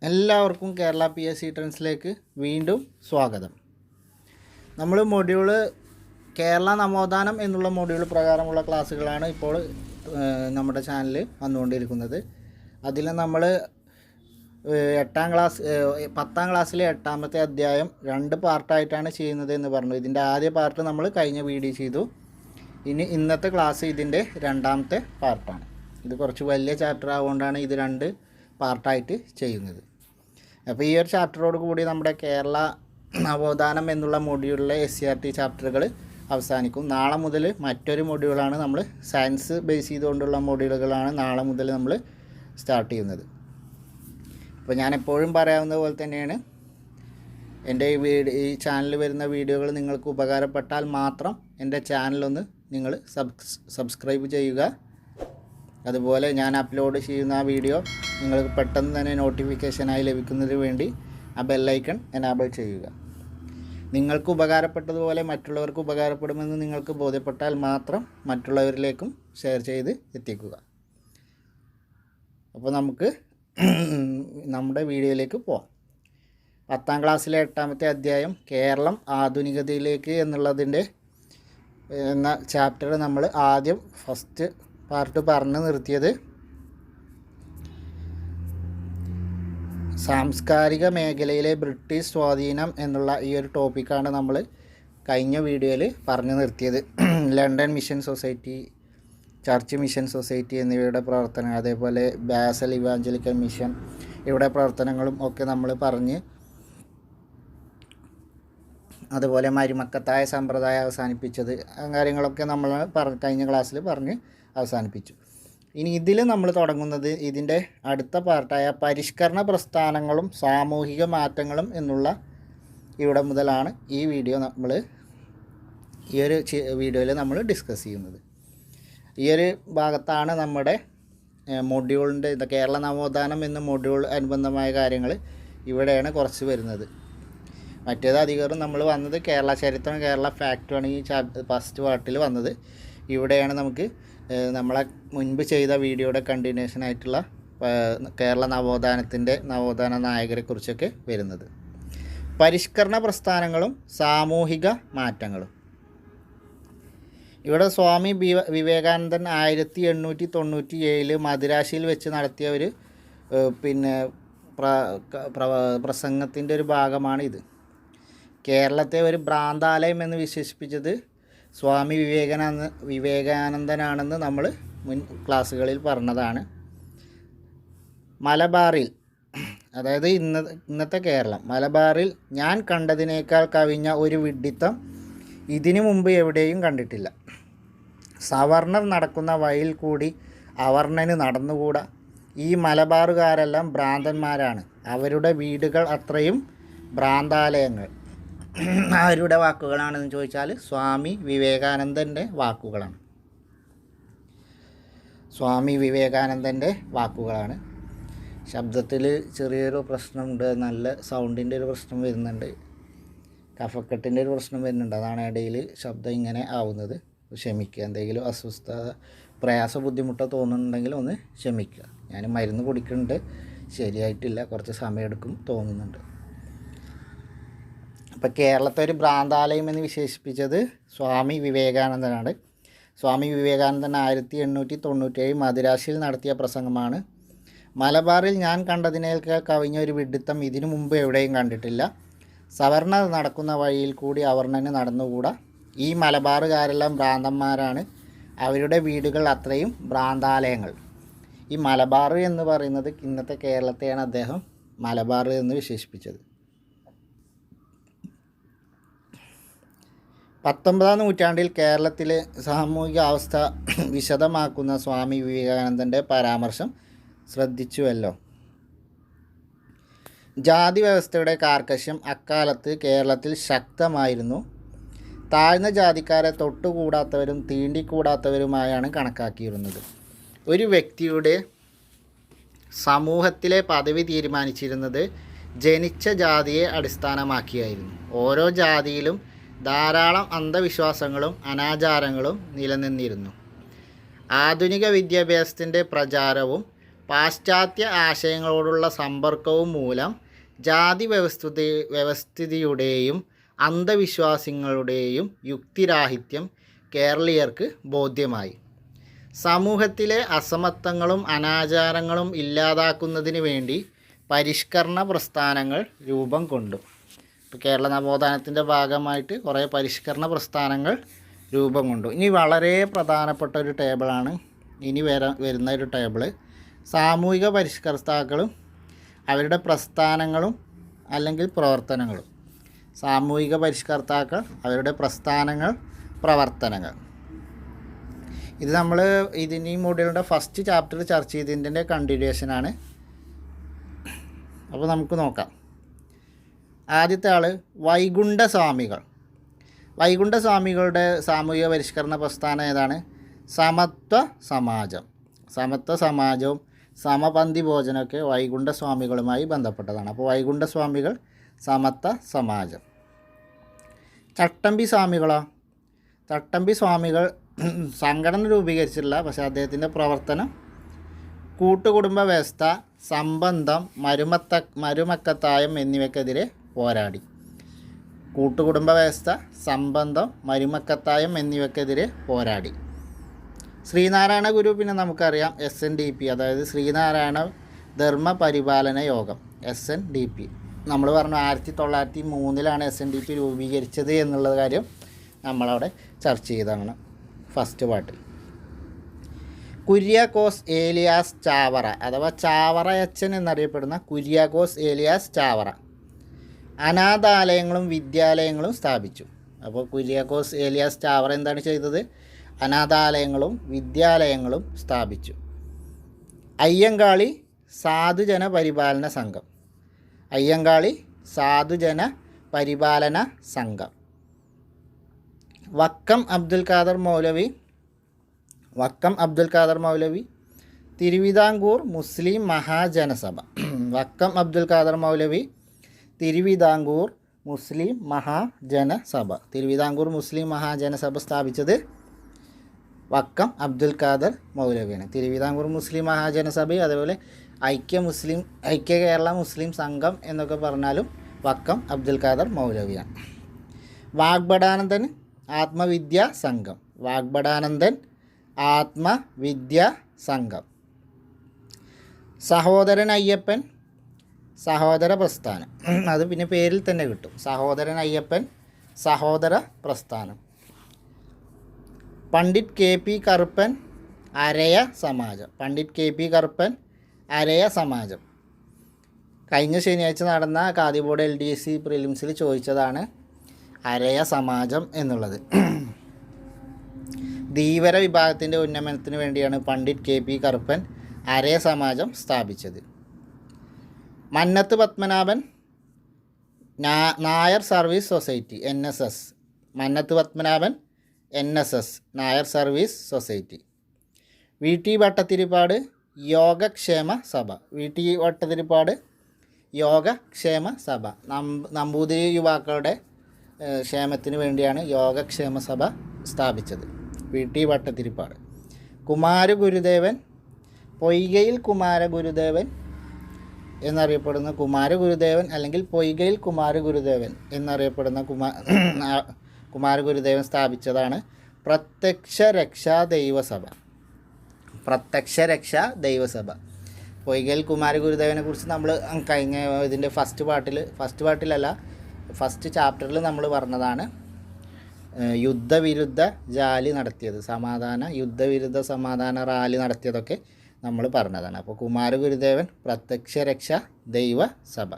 എല്ലാവർക്കും കേരള PSC ട്രെൻഡ്സിലേക്ക് വീണ്ടും സ്വാഗതം. നമ്മൾ മൊഡ്യൂള് കേരള നവോത്ഥാനം എന്നുള്ള മൊഡ്യൂൾ പ്രകാരമുള്ള ക്ലാസ്സുകളാണ് ഇപ്പോൾ നമ്മുടെ ചാനലിൽ വന്നുകൊണ്ടിരിക്കുന്നത്. അതിൽ നമ്മൾ 10ാം ക്ലാസ്സിലെ 8ാമത്തെ അധ്യായം 2 പാർട്ടായിട്ടാണ് ചെയ്യുന്നത് എന്ന് പറഞ്ഞു. ഇതിൻ്റെ ആദ്യ പാർട്ട് നമ്മൾ കഴിഞ്ഞ വീഡിയോ ചെയ്തു. ഇന്നത്തെ ക്ലാസ് ഇതിൻ്റെ 2ാമത്തെ പാർട്ടാണ്. ഇത് കുറച്ച് വലിയ ചാപ്റ്റർ ആയതുകൊണ്ടാണ് ഇത് 2 പാർട്ടായിട്ട് ചെയ്യുന്നത്. അപ്പോൾ ഈ ഒരു ചാപ്റ്ററോട് കൂടി നമ്മുടെ കേരള നവോത്ഥാനം എന്നുള്ള മൊഡ്യൂളിലെ SCERT ചാപ്റ്ററുകൾ അവസാനിക്കും. നാളെ മുതൽ മറ്റൊരു മൊഡ്യൂളാണ് നമ്മൾ സയൻസ് ബേസ് ചെയ്തുകൊണ്ടുള്ള മൊഡ്യൂളുകളാണ് നാളെ മുതൽ നമ്മൾ സ്റ്റാർട്ട് ചെയ്യുന്നത്. അപ്പോൾ ഞാൻ എപ്പോഴും പറയാവുന്ന പോലെ തന്നെയാണ്, എൻ്റെ ഈ ചാനലിൽ വരുന്ന വീഡിയോകൾ നിങ്ങൾക്ക് ഉപകാരപ്പെട്ടാൽ മാത്രം എൻ്റെ ചാനലൊന്ന് നിങ്ങൾ സബ്സ്ക്രൈബ് ചെയ്യുക. അതുപോലെ ഞാൻ അപ്ലോഡ് ചെയ്യുന്ന ആ വീഡിയോ നിങ്ങൾക്ക് പെട്ടെന്ന് തന്നെ നോട്ടിഫിക്കേഷനായി ലഭിക്കുന്നതിന് വേണ്ടി ആ ബെല്ലൈക്കൺ എനാബിൾ ചെയ്യുക. നിങ്ങൾക്ക് ഉപകാരപ്പെട്ടതുപോലെ മറ്റുള്ളവർക്ക് ഉപകാരപ്പെടുമെന്ന് നിങ്ങൾക്ക് ബോധ്യപ്പെട്ടാൽ മാത്രം മറ്റുള്ളവരിലേക്കും ഷെയർ ചെയ്ത് എത്തിക്കുക. അപ്പോൾ നമുക്ക് നമ്മുടെ വീഡിയോയിലേക്ക് പോകാം. 10ാം ക്ലാസ്സിലെ 8ാമത്തെ അധ്യായം കേരളം ആധുനികതയിലേക്ക് എന്നുള്ളതിൻ്റെ എന്ന ചാപ്റ്റർ നമ്മൾ ആദ്യം ഫസ്റ്റ് പാർട്ട് പറഞ്ഞു നിർത്തിയത് സാംസ്കാരിക മേഖലയിലെ ബ്രിട്ടീഷ് സ്വാധീനം എന്നുള്ള ഈ ഒരു ടോപ്പിക്കാണ് നമ്മൾ കഴിഞ്ഞ വീഡിയോയിൽ പറഞ്ഞു നിർത്തിയത്. London mission society, church mission society എന്നിവയുടെ പ്രവർത്തനം, അതേപോലെ ബാസൽ ഇവാഞ്ചലിക്കൽ മിഷൻ ഇവിടെ പ്രവർത്തനങ്ങളും ഒക്കെ നമ്മൾ പറഞ്ഞ്, അതുപോലെ മരുമക്കത്തായ സമ്പ്രദായം അവസാനിപ്പിച്ചത്, കാര്യങ്ങളൊക്കെ നമ്മൾ കഴിഞ്ഞ ക്ലാസ്സിൽ പറഞ്ഞ് അവസാനിപ്പിച്ചു. ഇനി ഇതിൽ നമ്മൾ തുടങ്ങുന്നത് ഇതിൻ്റെ അടുത്ത പാർട്ടായ പരിഷ്കരണ പ്രസ്ഥാനങ്ങളും സാമൂഹിക മാറ്റങ്ങളും എന്നുള്ള ഇവിടെ മുതലാണ് ഈ ഒരു വീഡിയോയിൽ നമ്മൾ ഡിസ്കസ് ചെയ്യുന്നത്. ഈ ഒരു ഭാഗത്താണ് നമ്മുടെ മൊഡ്യൂളിൻ്റെ കേരള നവോത്ഥാനം എന്ന മൊഡ്യൂൾ അനുബന്ധമായ കാര്യങ്ങൾ ഇവിടെയാണ് കുറച്ച് വരുന്നത്. മറ്റേത് അധികവും നമ്മൾ വന്നത് കേരള ചരിത്രം, കേരള ഫാക്റ്റുമാണ് ഈ ഫസ്റ്റ് പാർട്ടിൽ വന്നത്. ഇവിടെയാണ് നമുക്ക് നമ്മളെ മുൻപ് ചെയ്ത വീഡിയോയുടെ കണ്ടിന്യൂഷൻ ആയിട്ടുള്ള കേരള നവോത്ഥാന നായകരെക്കുറിച്ചൊക്കെ വരുന്നത്. പരിഷ്കരണ പ്രസ്ഥാനങ്ങളും സാമൂഹിക മാറ്റങ്ങളും. ഇവിടെ സ്വാമി വിവേകാനന്ദൻ 1897 മദിരാശിയിൽ വെച്ച് നടത്തിയ ഒരു പ്രസംഗത്തിൻ്റെ ഒരു ഭാഗമാണ് ഇത്. കേരളത്തെ ഒരു ഭ്രാന്താലയം എന്ന് വിശേഷിപ്പിച്ചത് സ്വാമി വിവേകാനന്ദനാണെന്ന് നമ്മൾ മുൻ ക്ലാസ്സുകളിൽ പറഞ്ഞതാണ്. മലബാറിൽ, അതായത് ഇന്നത്തെ കേരളം, മലബാറിൽ ഞാൻ കണ്ടതിനേക്കാൾ കവിഞ്ഞ ഒരു വിഡ്ഢിത്തം ഇതിനു മുമ്പ് എവിടെയും കണ്ടിട്ടില്ല. സവർണർ നടക്കുന്ന വഴിയിൽ കൂടി അവർണന് നടന്നുകൂടാ. ഈ മലബാറുകാരെല്ലാം ഭ്രാന്തന്മാരാണ്. അവരുടെ വീടുകൾ അത്രയും ഭ്രാന്താലയങ്ങൾ. ആരുടെ വാക്കുകളാണെന്ന് ചോദിച്ചാൽ സ്വാമി വിവേകാനന്ദൻ്റെ വാക്കുകളാണ്. സ്വാമി വിവേകാനന്ദൻ്റെ വാക്കുകളാണ്. ശബ്ദത്തിൽ ചെറിയൊരു പ്രശ്നമുണ്ട്, നല്ല സൗണ്ടിൻ്റെ ഒരു പ്രശ്നം വരുന്നുണ്ട്, കഫക്കെട്ടിൻ്റെ ഒരു പ്രശ്നം വരുന്നുണ്ട്. അതാണ് ഇടയിൽ ശബ്ദം ഇങ്ങനെ ആവുന്നത്. ക്ഷമിക്കുക. എന്തെങ്കിലും അസ്വസ്ഥത, പ്രയാസ, ബുദ്ധിമുട്ടോ തോന്നുന്നുണ്ടെങ്കിൽ ഒന്ന് ക്ഷമിക്കുക. ഞാൻ മരുന്ന് കുടിക്കുന്നുണ്ട്, ശരിയായിട്ടില്ല, കുറച്ച് സമയമെടുക്കും തോന്നുന്നുണ്ട്. അപ്പോൾ കേരളത്തെ ഒരു ഭ്രാന്താലയം എന്ന് വിശേഷിപ്പിച്ചത് സ്വാമി വിവേകാനന്ദനാണ്. സ്വാമി വിവേകാനന്ദൻ 1897 മദിരാശിയിൽ നടത്തിയ പ്രസംഗമാണ്. മലബാറിൽ ഞാൻ കണ്ടതിനേക്കാൾ കവിഞ്ഞ ഒരു വിഡ്ഢിത്തം ഇതിനു മുമ്പ് എവിടെയും കണ്ടിട്ടില്ല. സവർണർ നടക്കുന്ന വഴിയിൽ കൂടി അവർണന് നടന്നുകൂടാ. ഈ മലബാറുകാരെല്ലാം ഭ്രാന്തന്മാരാണ്. അവരുടെ വീടുകൾ അത്രയും ഭ്രാന്താലയങ്ങൾ. ഈ മലബാർ എന്ന് പറയുന്നത് ഇന്നത്തെ കേരളത്തെയാണ് അദ്ദേഹം മലബാർ എന്ന് വിശേഷിപ്പിച്ചത്. 19ാം നൂറ്റാണ്ടിൽ കേരളത്തിലെ സാമൂഹിക അവസ്ഥ വിശദമാക്കുന്ന സ്വാമി വിവേകാനന്ദൻ്റെ പരാമർശം ശ്രദ്ധിച്ചുവല്ലോ. ജാതി വ്യവസ്ഥയുടെ കാർക്കശ്യം അക്കാലത്ത് കേരളത്തിൽ ശക്തമായിരുന്നു. താഴ്ന്ന ജാതിക്കാരെ തൊട്ടുകൂടാത്തവരും തീണ്ടിക്കൂടാത്തവരുമായാണ് കണക്കാക്കിയിരുന്നത്. ഒരു വ്യക്തിയുടെ സമൂഹത്തിലെ പദവി തീരുമാനിച്ചിരുന്നത് ജനിച്ച ജാതിയെ അടിസ്ഥാനമാക്കിയായിരുന്നു. ഓരോ ജാതിയിലും ധാരാളം അന്ധവിശ്വാസങ്ങളും അനാചാരങ്ങളും നിലനിന്നിരുന്നു. ആധുനിക വിദ്യാഭ്യാസത്തിൻ്റെ പ്രചാരവും പാശ്ചാത്യ ആശയങ്ങളോടുള്ള സമ്പർക്കവും മൂലം ജാതി വ്യവസ്ഥിതിയുടെയും അന്ധവിശ്വാസങ്ങളുടെയും യുക്തിരാഹിത്യം കേരളീയർക്ക് ബോധ്യമായി. സമൂഹത്തിലെ അസമത്വങ്ങളും അനാചാരങ്ങളും ഇല്ലാതാക്കുന്നതിന് വേണ്ടി പരിഷ്കരണ പ്രസ്ഥാനങ്ങൾ രൂപം കൊണ്ടു. ഇപ്പോൾ കേരള നവോത്ഥാനത്തിൻ്റെ ഭാഗമായിട്ട് കുറേ പരിഷ്കരണ പ്രസ്ഥാനങ്ങൾ രൂപം കൊണ്ടു. ഇനി വളരെ പ്രധാനപ്പെട്ട ഒരു ടേബിളാണ് ഇനി വരുന്ന ഒരു ടേബിള്. സാമൂഹിക പരിഷ്കർത്താക്കളും അവരുടെ പ്രസ്ഥാനങ്ങളും അല്ലെങ്കിൽ പ്രവർത്തനങ്ങളും. സാമൂഹിക പരിഷ്കർത്താക്കൾ, അവരുടെ പ്രസ്ഥാനങ്ങൾ, പ്രവർത്തനങ്ങൾ. ഇത് നമ്മൾ ഇതിന് ഈ മൊഡ്യൂളിൻ്റെ ഫസ്റ്റ് ചാപ്റ്റർ ചർച്ച ചെയ്തതിൻ്റെ കണ്ടിന്യൂഷനാണ്. അപ്പോൾ നമുക്ക് നോക്കാം. ആദ്യത്തെ ആൾ വൈകുണ്ഠസ്വാമികൾ. വൈകുണ്ഠസ്വാമികളുടെ സാമൂഹിക പരിഷ്കരണ പ്രസ്ഥാനം ഏതാണ്? സമത്വ സമാജം. സമത്വ സമാജവും സമപന്തി ഭോജനമൊക്കെ വൈകുണ്ഠസ്വാമികളുമായി ബന്ധപ്പെട്ടതാണ്. അപ്പോൾ വൈകുണ്ഠസ്വാമികൾ, സമത്വ സമാജം. ചട്ടമ്പി സ്വാമികളോ? ചട്ടമ്പി സ്വാമികൾ സംഘടന രൂപീകരിച്ചിട്ടില്ല, പക്ഷേ അദ്ദേഹത്തിൻ്റെ പ്രവർത്തനം കൂട്ടുകുടുംബ വ്യവസ്ഥ, സംബന്ധം, മരുമക്കത്തായം എന്നിവയ്ക്കെതിരെ പോരാടി. കൂട്ടുകുടുംബ വ്യവസ്ഥ, സംബന്ധം, മരുമക്കത്തായം എന്നിവയ്ക്കെതിരെ പോരാടി. ശ്രീനാരായണ ഗുരു പിന്നെ നമുക്കറിയാം SNDP, അതായത് ശ്രീനാരായണ ധർമ്മ പരിപാലന യോഗം, SNDP. നമ്മൾ പറഞ്ഞു 1903 SNDP രൂപീകരിച്ചത് എന്നുള്ള കാര്യം നമ്മളവിടെ ചർച്ച ചെയ്തതാണ് ഫസ്റ്റ് പാർട്ടിൽ. കുര്യാക്കോസ് ഏലിയാസ് ചാവറ അഥവാ ചാവറ അച്ഛൻ എന്നറിയപ്പെടുന്ന കുര്യാക്കോസ് ഏലിയാസ് ചാവറ അനാഥാലയങ്ങളും വിദ്യാലയങ്ങളും സ്ഥാപിച്ചു. അപ്പോൾ കുര്യാക്കോസ് ഏലിയാസ് ചാവറ എന്താണ് ചെയ്തത്? അനാഥാലയങ്ങളും വിദ്യാലയങ്ങളും സ്ഥാപിച്ചു. അയ്യങ്കാളി സാധുജന പരിപാലന സംഘം. അയ്യങ്കാളി സാധുജന പരിപാലന സംഘം. വക്കം അബ്ദുൽ ഖാദർ മൗലവി തിരുവിതാംകൂർ മുസ്ലിം മഹാജനസഭ. വക്കം അബ്ദുൽ ഖാദർ മൗലവി തിരുവിതാംകൂർ മുസ്ലിം മഹാജനസഭ. തിരുവിതാംകൂർ മുസ്ലിം മഹാജനസഭ സ്ഥാപിച്ചത് വക്കം അബ്ദുൽ ഖാദർ മൗലവിയാണ്. തിരുവിതാംകൂർ മുസ്ലിം മഹാജനസഭയും അതേപോലെ ഐക്യ കേരള മുസ്ലിം സംഘം എന്നൊക്കെ പറഞ്ഞാലും വക്കം അബ്ദുൽ ഖാദർ മൗലവിയാണ്. വാഗ്ഭടാനന്ദൻ ആത്മവിദ്യാ സംഘം. വാഗ്ഭടാനന്ദൻ ആത്മവിദ്യാ സംഘം. സഹോദരൻ അയ്യപ്പൻ സഹോദര പ്രസ്ഥാനം. അത് പിന്നെ പേരിൽ തന്നെ കിട്ടും. സഹോദരൻ അയ്യപ്പൻ സഹോദര പ്രസ്ഥാനം. പണ്ഡിറ്റ് KP കറുപ്പൻ അരയ സമാജം. പണ്ഡിറ്റ് KP കറുപ്പൻ അരയ സമാജം. കഴിഞ്ഞ ശനിയാഴ്ച നടന്ന ഖാദി ബോർഡ് LDC പ്രിലിംസിൽ ചോദിച്ചതാണ് അരയ സമാജം എന്നുള്ളത്. ധീവര വിഭാഗത്തിൻ്റെ ഉന്നമനത്തിന് വേണ്ടിയാണ് പണ്ഡിറ്റ് KP കറുപ്പൻ അരയ സമാജം സ്ഥാപിച്ചത്. Mannath Padmanabhan Nair Service Society NSS. Mannath Padmanabhan NSS Nair Service Society. VT Bhattathiripad Yogakshema Sabha. VT Bhattathiripad Yogakshema സഭ. നമ്പൂതിരി യുവാക്കളുടെ ക്ഷേമത്തിന് വേണ്ടിയാണ് യോഗക്ഷേമ സഭ സ്ഥാപിച്ചത്. VT ഭട്ടതിരിപ്പാട്. കുമാരഗുരുദേവൻ പൊയ്കയിൽ കുമാരഗുരുദേവൻ എന്നറിയപ്പെടുന്ന കുമാരഗുരുദേവൻ അല്ലെങ്കിൽ പൊയ്കയിൽ കുമാരഗുരുദേവൻ എന്നറിയപ്പെടുന്ന കുമാരഗുരുദേവൻ സ്ഥാപിച്ചതാണ് പ്രത്യക്ഷ രക്ഷാ ദൈവസഭ. പ്രത്യക്ഷ രക്ഷാ ദൈവസഭ. പൊയ്കയിൽ കുമാരഗുരുദേവനെ കുറിച്ച് നമ്മൾ കഴിഞ്ഞ ഇതിൻ്റെ ഫസ്റ്റ് ചാപ്റ്ററിൽ നമ്മൾ പറഞ്ഞതാണ്. യുദ്ധവിരുദ്ധ റാലി നടത്തിയത്, യുദ്ധവിരുദ്ധ സമാധാന റാലി നടത്തിയതൊക്കെ നമ്മൾ പറഞ്ഞതാണ്. അപ്പോൾ കുമാരഗുരുദേവൻ പ്രത്യക്ഷ രക്ഷാ ദൈവസഭ.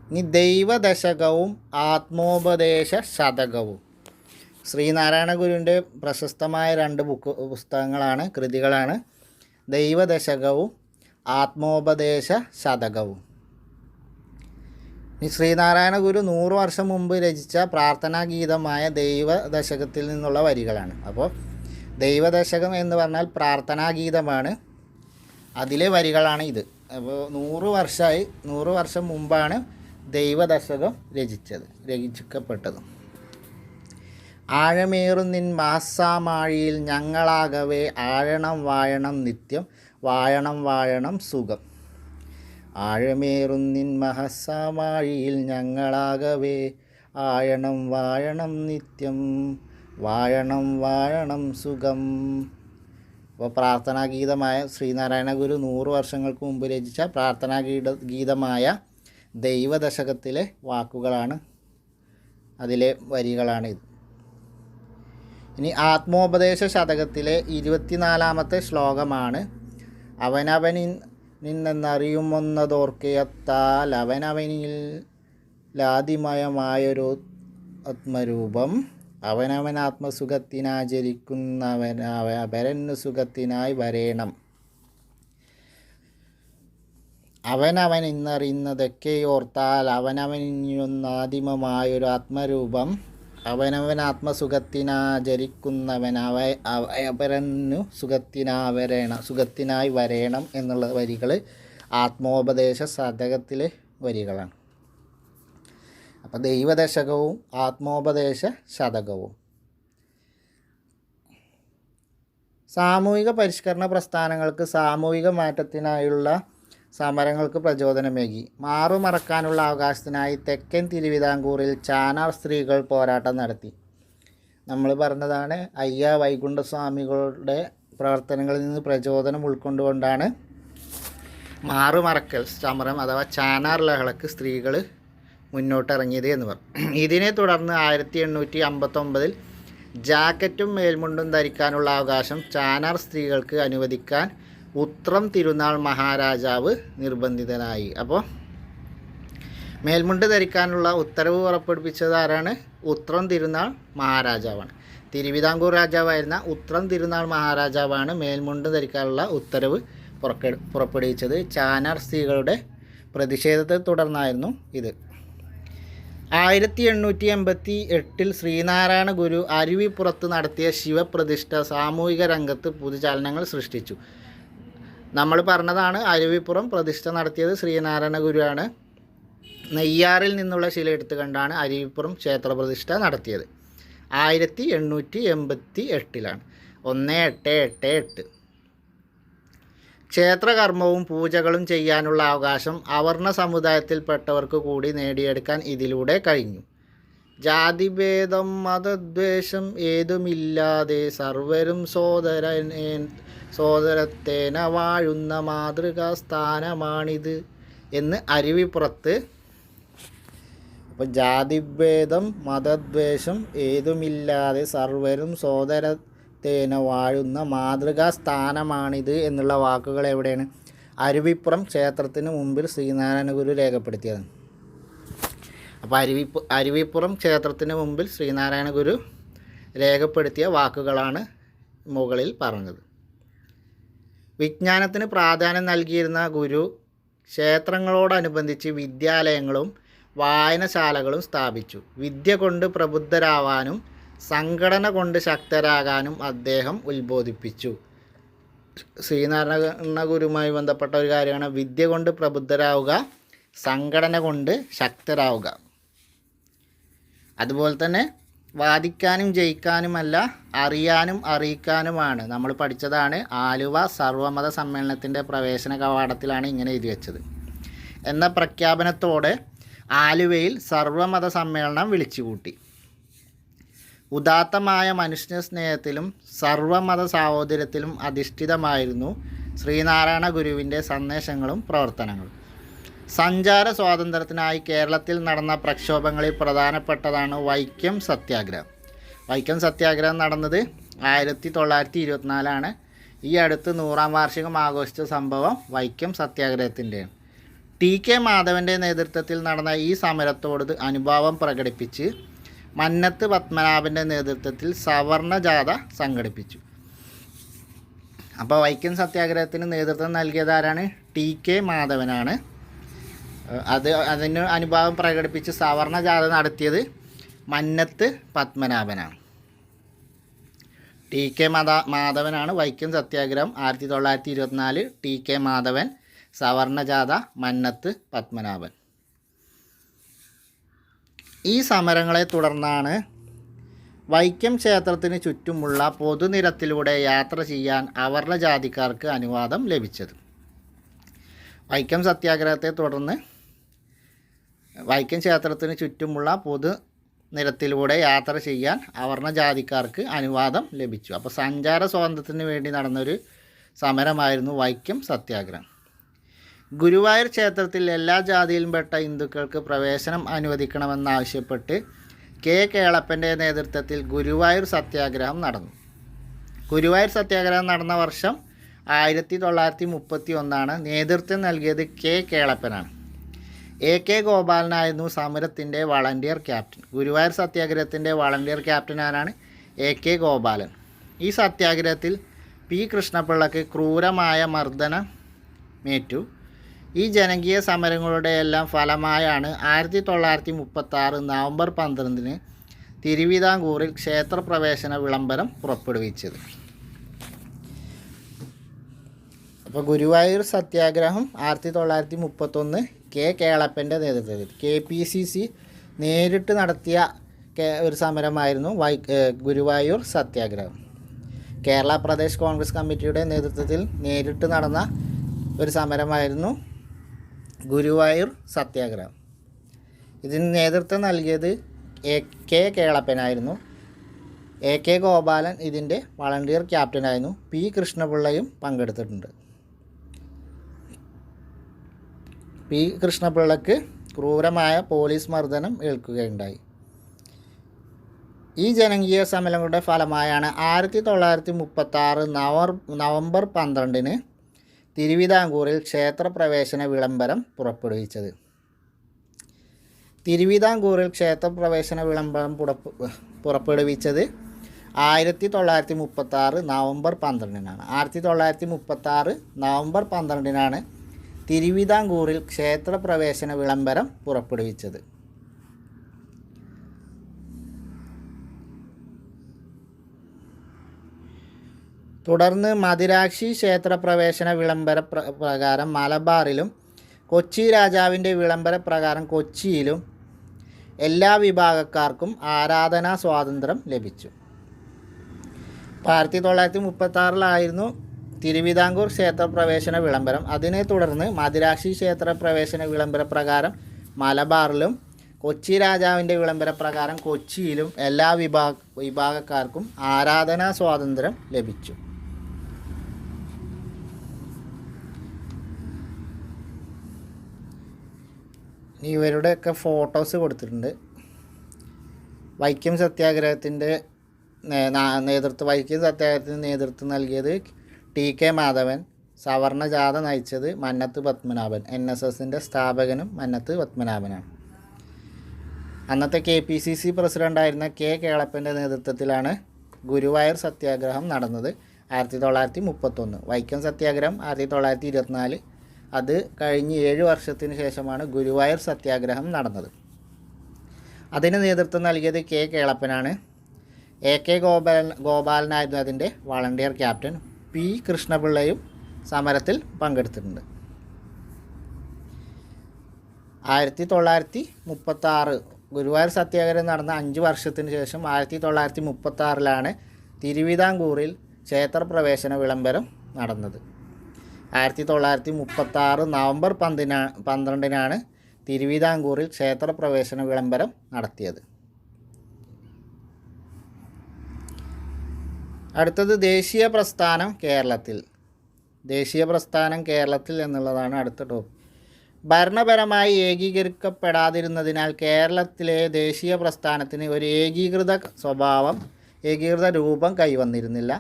ഇനി ദൈവദശകവും ആത്മോപദേശ ശതകവും. ശ്രീനാരായണ ഗുരുവിൻ്റെ പ്രശസ്തമായ 2 പുസ്തകങ്ങളാണ്, കൃതികളാണ് ദൈവദശകവും ആത്മോപദേശ ശതകവും. ഈ ശ്രീനാരായണ ഗുരു 100 വർഷം മുമ്പ് രചിച്ച പ്രാർത്ഥനാഗീതമായ ദൈവദശകത്തിൽ നിന്നുള്ള വരികളാണ്. അപ്പോൾ ദൈവദശകം എന്ന് പറഞ്ഞാൽ പ്രാർത്ഥനാഗീതമാണ്, അതിലെ വരികളാണ് ഇത്. അപ്പോൾ 100 വർഷം മുമ്പാണ് ദൈവദശകം രചിക്കപ്പെട്ടത്. ആഴമേറും നിൻ മഹസ്സാമാഴിയിൽ ഞങ്ങളാകവേ ആഴണം വാഴണം നിത്യം വാഴണം വാഴണം സുഖം. ആഴമേറും നിൻ മഹസ്സാമാഴിയിൽ ഞങ്ങളാകവേ ആഴണം വാഴണം നിത്യം വാഴണം വാഴണം സുഖം. അപ്പോൾ പ്രാർത്ഥനാഗീതമായ ശ്രീനാരായണ ഗുരു 100 വർഷങ്ങൾക്ക് മുമ്പ് രചിച്ച പ്രാർത്ഥനാഗീതമായ ദൈവദശകത്തിലെ വാക്കുകളാണ്, അതിലെ വരികളാണിത്. ഇനി ആത്മോപദേശ ശതകത്തിലെ 24ാമത്തെ ശ്ലോകമാണ്. അവനവനിൽ നിന്നെന്നറിയുമൊന്നതോർക്കയത്താൽ അവനവനിൽ ലാതിമയമായൊരു ആത്മരൂപം അവനവൻ ആത്മസുഖത്തിനാചരിക്കുന്നവനു സുഖത്തിനായി വരേണം. അവനവൻ ഇന്നറിയുന്നതൊക്കെയോർത്താൽ അവനവനിലൊന്നാദിമമായൊരു ആത്മരൂപം അവനവൻ ആത്മസുഖത്തിനാചരിക്കുന്നവൻ അവരന്നു സുഖത്തിനായി വരേണം എന്നുള്ള വരികൾ ആത്മോപദേശ ശതകത്തിലെ വരികളാണ്. അപ്പോൾ ദൈവദശകവും ആത്മോപദേശ ശതകവും സാമൂഹിക പരിഷ്കരണ പ്രസ്ഥാനങ്ങൾക്ക് സാമൂഹിക മാറ്റത്തിനായുള്ള സമരങ്ങൾക്ക് പ്രചോദനമേകി. മാറുമറക്കാനുള്ള അവകാശത്തിനായി തെക്കൻ തിരുവിതാംകൂറിൽ ചാനാർ സ്ത്രീകൾ പോരാട്ടം നടത്തി. നമ്മൾ പറഞ്ഞതാണ്, അയ്യ വൈകുണ്ഠസ്വാമികളുടെ പ്രവർത്തനങ്ങളിൽ നിന്ന് പ്രചോദനം ഉൾക്കൊണ്ടുകൊണ്ടാണ് മാറുമറക്കൽ സമരം അഥവാ ചാനാർ ലഹളക്ക് സ്ത്രീകൾ മുന്നോട്ടിറങ്ങിയത് എന്ന് പറഞ്ഞു. ഇതിനെ തുടർന്ന് 1859 ജാക്കറ്റും മേൽമുണ്ടും ധരിക്കാനുള്ള അവകാശം ചാനാർ സ്ത്രീകൾക്ക് അനുവദിക്കാൻ ഉത്രം തിരുനാൾ മഹാരാജാവ് നിർബന്ധിതനായി. അപ്പോൾ മേൽമുണ്ട് ധരിക്കാനുള്ള ഉത്തരവ് പുറപ്പെടുവിച്ചത് ആരാണ്? ഉത്രം തിരുനാൾ മഹാരാജാവാണ്. തിരുവിതാംകൂർ രാജാവായിരുന്ന ഉത്രം തിരുനാൾ മഹാരാജാവാണ് മേൽമുണ്ട് ധരിക്കാനുള്ള ഉത്തരവ് പുറപ്പെടുവിച്ചത്. ചാനാർ സ്ത്രീകളുടെ പ്രതിഷേധത്തെ തുടർന്നായിരുന്നു ഇത്. 1888 ശ്രീനാരായണ ഗുരു അരുവിപ്പുറത്ത് നടത്തിയ ശിവപ്രതിഷ്ഠ സാമൂഹിക രംഗത്ത് പുതുചലനങ്ങൾ സൃഷ്ടിച്ചു. നമ്മൾ പറഞ്ഞതാണ്, അരുവിപ്പുറം പ്രതിഷ്ഠ നടത്തിയത് ശ്രീനാരായണ ഗുരുവാണ്. നെയ്യാറിൽ നിന്നുള്ള ശില എടുത്തു കണ്ടാണ് അരുവിപ്പുറം ക്ഷേത്രപ്രതിഷ്ഠ നടത്തിയത്. 1888 1888. ക്ഷേത്രകർമ്മവും പൂജകളും ചെയ്യാനുള്ള അവകാശം അവർണ സമുദായത്തിൽപ്പെട്ടവർക്ക് കൂടി നേടിയെടുക്കാൻ ഇതിലൂടെ കഴിഞ്ഞു. ജാതിഭേദം മതദ്വേഷം ഏതുമില്ലാതെ സർവരും സോദരത്തേന വാഴുന്ന മാതൃകാ സ്ഥാനമാണിത് എന്ന് അരുവിപ്പുറത്ത്. അപ്പോൾ ജാതിഭേദം മതദ്വേഷം ഏതുമില്ലാതെ സർവരും സോദരത്തേന വാഴുന്ന മാതൃകാ സ്ഥാനമാണിത് എന്നുള്ള വാക്കുകൾ എവിടെയാണ്? അരുവിപ്പുറം ക്ഷേത്രത്തിന് മുമ്പിൽ ശ്രീനാരായണ ഗുരു രേഖപ്പെടുത്തിയത്. അപ്പോൾ അരുവിപ്പുറം ക്ഷേത്രത്തിന് മുമ്പിൽ ശ്രീനാരായണ ഗുരു രേഖപ്പെടുത്തിയ വാക്കുകളാണ് മുകളിൽ പറഞ്ഞത്. വിജ്ഞാനത്തിന് പ്രാധാന്യം നൽകിയിരുന്ന ഗുരു ക്ഷേത്രങ്ങളോടനുബന്ധിച്ച് വിദ്യാലയങ്ങളും വായനശാലകളും സ്ഥാപിച്ചു. വിദ്യ കൊണ്ട് പ്രബുദ്ധരാവാനും സംഘടന കൊണ്ട് ശക്തരാകാനും അദ്ദേഹം ഉത്ബോധിപ്പിച്ചു. ശ്രീനാരായണ ഗുരുവുമായി ബന്ധപ്പെട്ട ഒരു കാര്യമാണ് വിദ്യ കൊണ്ട് പ്രബുദ്ധരാവുക, സംഘടന കൊണ്ട് ശക്തരാവുക. അതുപോലെ തന്നെ വാദിക്കാനും ജയിക്കാനുമല്ല, അറിയാനും അറിയിക്കാനുമാണ്. നമ്മൾ പഠിച്ചതാണ്, ആലുവ സർവമത സമ്മേളനത്തിൻ്റെ പ്രവേശന കവാടത്തിലാണ് ഇങ്ങനെ എഴുതി വച്ചത്. എന്ന പ്രഖ്യാപനത്തോടെ ആലുവയിൽ സർവമത സമ്മേളനം വിളിച്ചുകൂട്ടി. ഉദാത്തമായ മനുഷ്യ സ്നേഹത്തിലും സർവമത സാഹോദര്യത്തിലും അധിഷ്ഠിതമായിരുന്നു ശ്രീനാരായണ ഗുരുവിൻ്റെ സന്ദേശങ്ങളും പ്രവർത്തനങ്ങളും. സഞ്ചാര സ്വാതന്ത്ര്യത്തിനായി കേരളത്തിൽ നടന്ന പ്രക്ഷോഭങ്ങളിൽ പ്രധാനപ്പെട്ടതാണ് വൈക്കം സത്യാഗ്രഹം. വൈക്കം സത്യാഗ്രഹം നടന്നത് 1924 ഈ അടുത്ത് 100ാം വാർഷികം ആഘോഷിച്ച സംഭവം വൈക്കം സത്യാഗ്രഹത്തിൻ്റെയാണ്. TK മാധവൻ്റെ നേതൃത്വത്തിൽ നടന്ന ഈ സമരത്തോട് അനുഭാവം പ്രകടിപ്പിച്ച് മന്നത്ത് പത്മനാഭൻ്റെ നേതൃത്വത്തിൽ സവർണ ജാഥ സംഘടിപ്പിച്ചു. അപ്പോൾ വൈക്കം സത്യാഗ്രഹത്തിന് നേതൃത്വം നൽകിയത് ആരാണ്? TK മാധവനാണ്. അതിന് അനുഭാവം പ്രകടിപ്പിച്ച് സവർണ ജാഥ നടത്തിയത് മന്നത്ത് പത്മനാഭനാണ്. TK മാധവനാണ് വൈക്കം സത്യാഗ്രഹം 1924. TK മാധവൻ, സവർണ ജാഥ മന്നത്ത് പത്മനാഭൻ. ഈ സമരങ്ങളെ തുടർന്നാണ് വൈക്കം ക്ഷേത്രത്തിന് ചുറ്റുമുള്ള പൊതുനിരത്തിലൂടെ യാത്ര ചെയ്യാൻ അവർണ ജാതിക്കാർക്ക് അനുവാദം ലഭിച്ചത്. വൈക്കം സത്യാഗ്രഹത്തെ തുടർന്ന് വൈക്കം ക്ഷേത്രത്തിന് ചുറ്റുമുള്ള പൊതുനിരത്തിലൂടെ യാത്ര ചെയ്യാൻ അവർണ ജാതിക്കാർക്ക് അനുവാദം ലഭിച്ചു. അപ്പോൾ സഞ്ചാര സ്വാതന്ത്ര്യത്തിന് വേണ്ടി നടന്നൊരു സമരമായിരുന്നു വൈക്കം സത്യാഗ്രഹം. ഗുരുവായൂർ ക്ഷേത്രത്തിൽ എല്ലാ ജാതിയിലുംപ്പെട്ട ഹിന്ദുക്കൾക്ക് പ്രവേശനം അനുവദിക്കണമെന്നാവശ്യപ്പെട്ട് കെ കേളപ്പൻ്റെ നേതൃത്വത്തിൽ ഗുരുവായൂർ സത്യാഗ്രഹം നടന്നു. ഗുരുവായൂർ സത്യാഗ്രഹം നടന്ന വർഷം 1931. നേതൃത്വം നൽകിയത് കെ കേളപ്പനാണ്. AK ഗോപാലനായിരുന്നു സമരത്തിൻ്റെ വളണ്ടിയർ ക്യാപ്റ്റൻ. ഗുരുവായൂർ സത്യാഗ്രഹത്തിൻ്റെ വളണ്ടിയർ ക്യാപ്റ്റൻ ആരാണ്? AK ഗോപാലൻ. ഈ സത്യാഗ്രഹത്തിൽ P കൃഷ്ണപിള്ളക്ക് ക്രൂരമായ മർദ്ദനമേറ്റു. ഈ ജനകീയ സമരങ്ങളുടെ എല്ലാം ഫലമായാണ് 1936 നവംബർ 12 തിരുവിതാംകൂറിൽ ക്ഷേത്രപ്രവേശന വിളംബരം പുറപ്പെടുവിച്ചത്. അപ്പോൾ ഗുരുവായൂർ സത്യാഗ്രഹം 1931 കെ കേളപ്പൻ്റെ നേതൃത്വത്തിൽ KPCC നേരിട്ട് നടത്തിയ ഒരു സമരമായിരുന്നു ഗുരുവായൂർ സത്യാഗ്രഹം. കേരള പ്രദേശ് കോൺഗ്രസ് കമ്മിറ്റിയുടെ നേതൃത്വത്തിൽ നേരിട്ട് നടന്ന ഒരു സമരമായിരുന്നു ഗുരുവായൂർ സത്യാഗ്രഹം. ഇതിന് നേതൃത്വം നൽകിയത് കെ കേളപ്പനായിരുന്നു. AK ഗോപാലൻ ഇതിൻ്റെ വളണ്ടിയർ ക്യാപ്റ്റനായിരുന്നു. P കൃഷ്ണപിള്ളയും പങ്കെടുത്തിട്ടുണ്ട്. P കൃഷ്ണപിള്ളക്ക് ക്രൂരമായ പോലീസ് മർദ്ദനം ഏൽക്കുകയുണ്ടായി. ഈ ജനകീയ സമരങ്ങളുടെ ഫലമായാണ് 1936 നവംബർ 12 തിരുവിതാംകൂറിൽ ക്ഷേത്രപ്രവേശന വിളംബരം പുറപ്പെടുവിച്ചത്. തിരുവിതാംകൂറിൽ ക്ഷേത്രപ്രവേശന വിളംബരം പുറപ്പെടുവിച്ചത് 1936 നവംബർ 12 1936 നവംബർ 12 തിരുവിതാംകൂറിൽ ക്ഷേത്രപ്രവേശന വിളംബരം പുറപ്പെടുവിച്ചത്. തുടർന്ന് മദിരാക്ഷി ക്ഷേത്രപ്രവേശന വിളംബര പ്രകാരം മലബാറിലും കൊച്ചി രാജാവിൻ്റെ വിളംബര പ്രകാരം കൊച്ചിയിലും എല്ലാ വിഭാഗക്കാർക്കും ആരാധനാ സ്വാതന്ത്ര്യം ലഭിച്ചു. 1936 തിരുവിതാംകൂർ ക്ഷേത്രപ്രവേശന വിളംബരം. അതിനെ തുടർന്ന് മദിരാക്ഷി ക്ഷേത്രപ്രവേശന വിളംബര പ്രകാരം മലബാറിലും കൊച്ചി രാജാവിൻ്റെ വിളംബര പ്രകാരം കൊച്ചിയിലും എല്ലാ വിഭാഗക്കാർക്കും ആരാധനാ സ്വാതന്ത്ര്യം ലഭിച്ചു. ഇവരുടെയൊക്കെ ഫോട്ടോസ് കൊടുത്തിട്ടുണ്ട്. വൈക്കം സത്യാഗ്രഹത്തിൻ്റെ വൈക്കം സത്യാഗ്രഹത്തിന് നേതൃത്വം നൽകിയത് TK മാധവൻ. സവർണ ജാഥ നയിച്ചത് മന്നത്ത് പത്മനാഭൻ. NSSൻ്റെ സ്ഥാപകനും മന്നത്ത് പത്മനാഭനാണ്. അന്നത്തെ KPCC പ്രസിഡൻ്റായിരുന്ന കെ കേളപ്പൻ്റെ നേതൃത്വത്തിലാണ് ഗുരുവായൂർ സത്യാഗ്രഹം നടന്നത് 1931. വൈക്കം സത്യാഗ്രഹം 1924. അത് കഴിഞ്ഞ് 7 വർഷത്തിന് ശേഷമാണ് ഗുരുവായൂർ സത്യാഗ്രഹം നടന്നത്. അതിന് നേതൃത്വം നൽകിയത് കെ കേളപ്പനാണ്. AK ഗോപാലനായിരുന്നു അതിൻ്റെ വളണ്ടിയർ ക്യാപ്റ്റൻ. P കൃഷ്ണപിള്ളയും സമരത്തിൽ പങ്കെടുത്തിട്ടുണ്ട്. 1936 ഗുരുവായൂർ സത്യാഗ്രഹം നടന്ന 5 വർഷത്തിന് ശേഷം 1936 തിരുവിതാംകൂറിൽ ക്ഷേത്രപ്രവേശന വിളംബരം നടന്നത്. 1936 നവംബർ 12 തിരുവിതാംകൂറിൽ ക്ഷേത്രപ്രവേശന വിളംബരം നടത്തിയത്. അടുത്തത് ദേശീയ പ്രസ്ഥാനം കേരളത്തിൽ. ദേശീയ പ്രസ്ഥാനം കേരളത്തിൽ എന്നുള്ളതാണ് അടുത്ത ടോപ്പിക്. ഭരണപരമായി ഏകീകരിക്കപ്പെടാതിരുന്നതിനാൽ കേരളത്തിലെ ദേശീയ പ്രസ്ഥാനത്തിന് ഒരു ഏകീകൃത രൂപം കൈവന്നിരുന്നില്ല.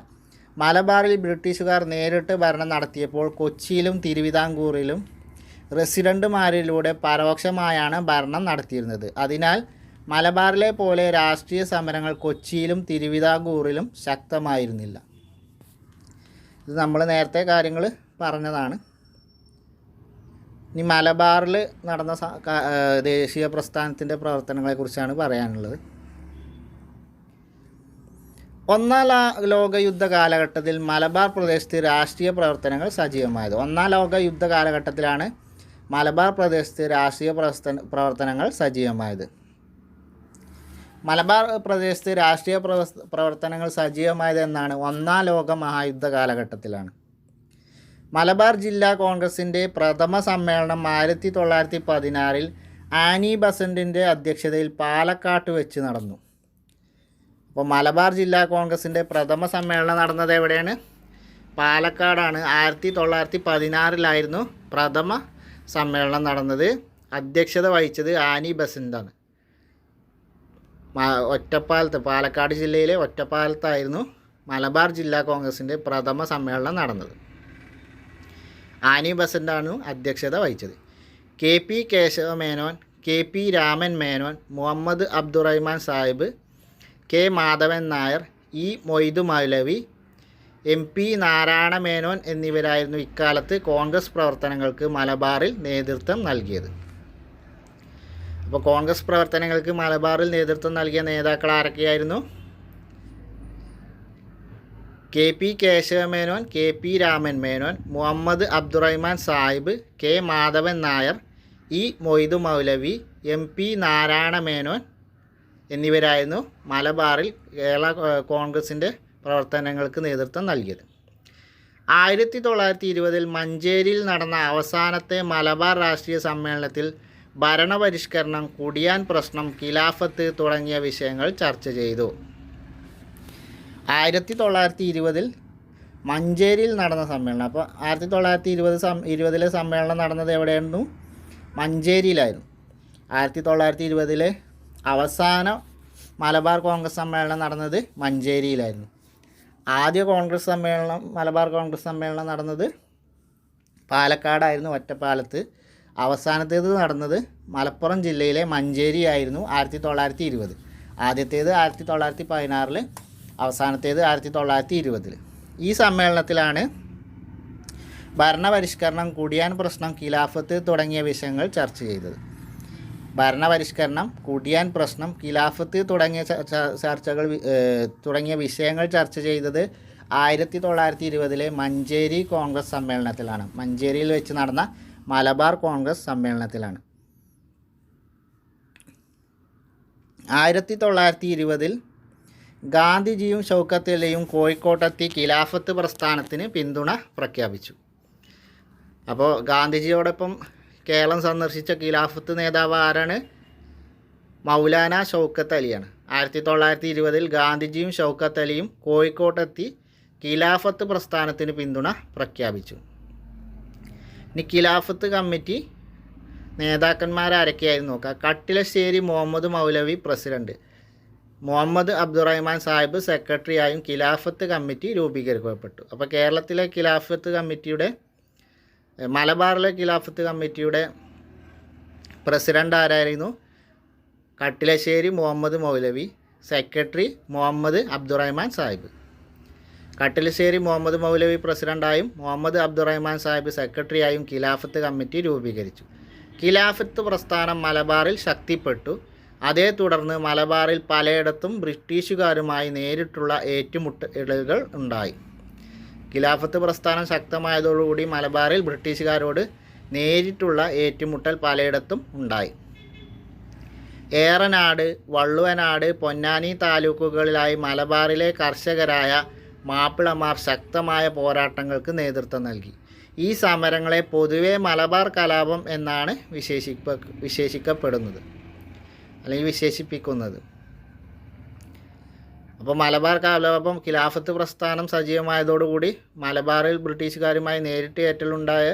മലബാറിൽ ബ്രിട്ടീഷുകാർ നേരിട്ട് ഭരണം നടത്തിയപ്പോൾ കൊച്ചിയിലും തിരുവിതാംകൂറിലും റെസിഡൻറ്റുമാരിലൂടെ പരോക്ഷമായാണ് ഭരണം നടത്തിയിരുന്നത്. അതിനാൽ മലബാറിലെ പോലെ രാഷ്ട്രീയ സമരങ്ങൾ കൊച്ചിയിലും തിരുവിതാംകൂറിലും ശക്തമായിരുന്നില്ല. ഇത് നമ്മൾ നേരത്തെ കാര്യങ്ങൾ പറഞ്ഞതാണ്. ഇനി മലബാറിൽ നടന്ന ദേശീയ പ്രസ്ഥാനത്തിൻ്റെ പ്രവർത്തനങ്ങളെക്കുറിച്ചാണ് പറയാനുള്ളത്. ഒന്നാം ലോകയുദ്ധ കാലഘട്ടത്തിൽ മലബാർ പ്രദേശത്ത് രാഷ്ട്രീയ പ്രവർത്തനങ്ങൾ സജീവമായത്. ഒന്നാം ലോകയുദ്ധ കാലഘട്ടത്തിലാണ് മലബാർ പ്രദേശത്ത് രാഷ്ട്രീയ പ്രവർത്തനങ്ങൾ സജീവമായത്. മലബാർ പ്രദേശത്ത് രാഷ്ട്രീയ പ്രവർത്തനങ്ങൾ സജീവമായത് എന്നാണ്? ഒന്നാം ലോക മഹായുദ്ധ കാലഘട്ടത്തിലാണ്. മലബാർ ജില്ലാ കോൺഗ്രസിൻ്റെ പ്രഥമ സമ്മേളനം 1916 ആനി ബസന്റിൻ്റെ അധ്യക്ഷതയിൽ പാലക്കാട്ട് വെച്ച് നടന്നു. അപ്പോൾ മലബാർ ജില്ലാ കോൺഗ്രസിൻ്റെ പ്രഥമ സമ്മേളനം നടന്നത് എവിടെയാണ്? പാലക്കാടാണ്. 1916 പ്രഥമ സമ്മേളനം നടന്നത്. അധ്യക്ഷത വഹിച്ചത് ആനി ബസന്റാണ്. ഒറ്റപ്പാലത്ത്, പാലക്കാട് ജില്ലയിലെ ഒറ്റപ്പാലത്തായിരുന്നു മലബാർ ജില്ലാ കോൺഗ്രസിൻ്റെ പ്രഥമ സമ്മേളനം നടന്നത്. ആനി ബസന്റാണ് അധ്യക്ഷത വഹിച്ചത്. K P Kesava Menon, K P Raman Menon, Muhammad Abdurahman Sahib, K Madhavan Nair, E Moidu Moulavi, M P Narayana Menon എന്നിവരായിരുന്നു ഇക്കാലത്ത് കോൺഗ്രസ് പ്രവർത്തനങ്ങൾക്ക് മലബാറിൽ നേതൃത്വം നൽകിയത്. അപ്പോൾ കോൺഗ്രസ് പ്രവർത്തനങ്ങൾക്ക് മലബാറിൽ നേതൃത്വം നൽകിയ നേതാക്കൾ ആരൊക്കെയായിരുന്നു? K P Kesava Menon, K P Raman Menon, Muhammad Abdurahman Sahib, K Madhavan Nair, E Moidu Moulavi, M P Narayana Menon എന്നിവരായിരുന്നു മലബാറിൽ കേരള കോൺഗ്രസിൻ്റെ പ്രവർത്തനങ്ങൾക്ക് നേതൃത്വം നൽകിയത്. 1920 മഞ്ചേരിയിൽ നടന്ന അവസാനത്തെ മലബാർ രാഷ്ട്രീയ സമ്മേളനത്തിൽ ഭരണപരിഷ്കരണം, കുടിയാൻ പ്രശ്നം, ഖിലാഫത്ത് തുടങ്ങിയ വിഷയങ്ങൾ ചർച്ച ചെയ്തു. 1920 മഞ്ചേരിയിൽ നടന്ന സമ്മേളനം. അപ്പോൾ 1920 സമ്മേളനം നടന്നത് എവിടെയായിരുന്നു? മഞ്ചേരിയിലായിരുന്നു. 1920 അവസാന മലബാർ കോൺഗ്രസ് സമ്മേളനം നടന്നത് മഞ്ചേരിയിലായിരുന്നു. ആദ്യ കോൺഗ്രസ് സമ്മേളനം, മലബാർ കോൺഗ്രസ് സമ്മേളനം നടന്നത് പാലക്കാടായിരുന്നു, ഒറ്റപ്പാലത്ത്. അവസാനത്തേത് നടന്നത് മലപ്പുറം ജില്ലയിലെ മഞ്ചേരി ആയിരുന്നു 1920. ആദ്യത്തേത് 1916, അവസാനത്തേത് 1920. ഈ സമ്മേളനത്തിലാണ് ഭരണപരിഷ്കരണം, കുടിയാൻ പ്രശ്നം, ഖിലാഫത്ത് തുടങ്ങിയ വിഷയങ്ങൾ ചർച്ച ചെയ്തത്. ഭരണപരിഷ്കരണം, കുടിയാൻ പ്രശ്നം, ഖിലാഫത്ത് തുടങ്ങിയ വിഷയങ്ങൾ ചർച്ച ചെയ്തത് 1920 മഞ്ചേരി കോൺഗ്രസ് സമ്മേളനത്തിലാണ്. മഞ്ചേരിയിൽ വെച്ച് നടന്ന മലബാർ കോൺഗ്രസ് സമ്മേളനത്തിലാണ്. 1920 ഗാന്ധിജിയും ഷൗക്കത്ത് അലിയും കോഴിക്കോട്ടെത്തി ഖിലാഫത്ത് പ്രസ്ഥാനത്തിന് പിന്തുണ പ്രഖ്യാപിച്ചു. അപ്പോൾ ഗാന്ധിജിയോടൊപ്പം കേരളം സന്ദർശിച്ച ഖിലാഫത്ത് നേതാവ് ആരാണ്? മൗലാന ഷൗക്കത്ത് അലിയാണ്. 1920 ഗാന്ധിജിയും ഷൗക്കത്ത് അലിയും കോഴിക്കോട്ടെത്തി ഖിലാഫത്ത് പ്രസ്ഥാനത്തിന് പിന്തുണ പ്രഖ്യാപിച്ചു. ഇനി ഖിലാഫത്ത് കമ്മിറ്റി നേതാക്കന്മാരാരൊക്കെയായിരുന്നു നോക്കുക. കട്ടിലശ്ശേരി മുഹമ്മദ് മൗലവി പ്രസിഡന്റ്, മുഹമ്മദ് അബ്ദുറഹ്മാൻ സാഹിബ് സെക്രട്ടറിയായും ഖിലാഫത്ത് കമ്മിറ്റി രൂപീകരിക്കപ്പെട്ടു. അപ്പോൾ കേരളത്തിലെ ഖിലാഫത്ത് കമ്മിറ്റിയുടെ, മലബാറിലെ ഖിലാഫത്ത് കമ്മിറ്റിയുടെ പ്രസിഡന്റ് ആരായിരുന്നു? കട്ടിലശ്ശേരി മുഹമ്മദ് മൗലവി, സെക്രട്ടറി മുഹമ്മദ് അബ്ദുറഹ്മാൻ സാഹിബ്. കട്ടിലശ്ശേരി മുഹമ്മദ് മൗലവി പ്രസിഡന്റായും മുഹമ്മദ് അബ്ദുറഹ്മാൻ സാഹിബ് സെക്രട്ടറിയായും ഖിലാഫത്ത് കമ്മിറ്റി രൂപീകരിച്ചു. ഖിലാഫത്ത് പ്രസ്ഥാനം മലബാറിൽ ശക്തിപ്പെട്ടു. അതേ തുടർന്ന് മലബാറിൽ പലയിടത്തും ബ്രിട്ടീഷുകാരുമായി നേരിട്ടുള്ള ഏറ്റുമുട്ടലുകൾ ഉണ്ടായി. ഖിലാഫത്ത് പ്രസ്ഥാനം ശക്തമായതോടുകൂടി മലബാറിൽ ബ്രിട്ടീഷുകാരോട് നേരിട്ടുള്ള ഏറ്റുമുട്ടൽ പലയിടത്തും ഉണ്ടായി. ഏറനാട്, വള്ളുവനാട്, പൊന്നാനി താലൂക്കുകളിലായി മലബാറിലെ കർഷകരായ മാപ്പിളമാർ ശക്തമായ പോരാട്ടങ്ങൾക്ക് നേതൃത്വം നൽകി. ഈ സമരങ്ങളെ പൊതുവെ മലബാർ കലാപം എന്നാണ് വിശേഷിക്കപ്പെടുന്നത് അല്ലെങ്കിൽ വിശേഷിപ്പിക്കുന്നത്. അപ്പോൾ മലബാർ കലാപം, ഖിലാഫത്ത് പ്രസ്ഥാനം സജീവമായതോടുകൂടി മലബാറിൽ ബ്രിട്ടീഷുകാരുമായി നേരിട്ട് ഏറ്റുണ്ടായ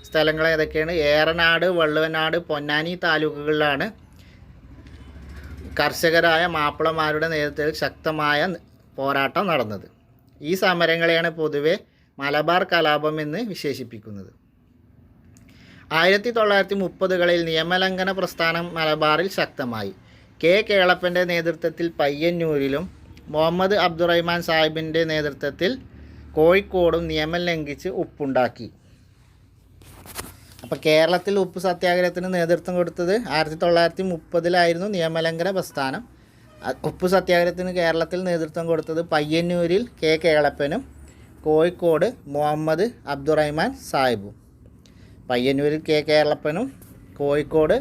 സ്ഥലങ്ങൾ ഏതൊക്കെയാണ്? ഏറനാട്, വള്ളുവനാട്, പൊന്നാനി താലൂക്കുകളിലാണ് കർഷകരായ മാപ്പിളമാരുടെ നേതൃത്വത്തിൽ ശക്തമായ പോരാട്ടം നടന്നത്. ഈ സമരങ്ങളെയാണ് പൊതുവെ മലബാർ കലാപം എന്ന് വിശേഷിപ്പിക്കുന്നത്. 1930കളിൽ നിയമലംഘന പ്രസ്ഥാനം മലബാറിൽ ശക്തമായി. കെ കേളപ്പൻ്റെ നേതൃത്വത്തിൽ പയ്യന്നൂരിലും മുഹമ്മദ് അബ്ദുറഹ്മാൻ സാഹിബിൻ്റെ നേതൃത്വത്തിൽ കോഴിക്കോടും നിയമം ലംഘിച്ച് ഉപ്പുണ്ടാക്കി. അപ്പോൾ കേരളത്തിൽ ഉപ്പ് സത്യാഗ്രഹത്തിന് നേതൃത്വം കൊടുത്തത് 1930 നിയമലംഘന പ്രസ്ഥാനം. ഉപ്പ് സത്യാഗ്രഹത്തിന് കേരളത്തിൽ നേതൃത്വം കൊടുത്തത് പയ്യന്നൂരിൽ കെ കേളപ്പനും കോഴിക്കോട് മുഹമ്മദ് അബ്ദുറഹ്മാൻ സാഹിബും. പയ്യന്നൂരിൽ കെ കേളപ്പനും കോഴിക്കോട്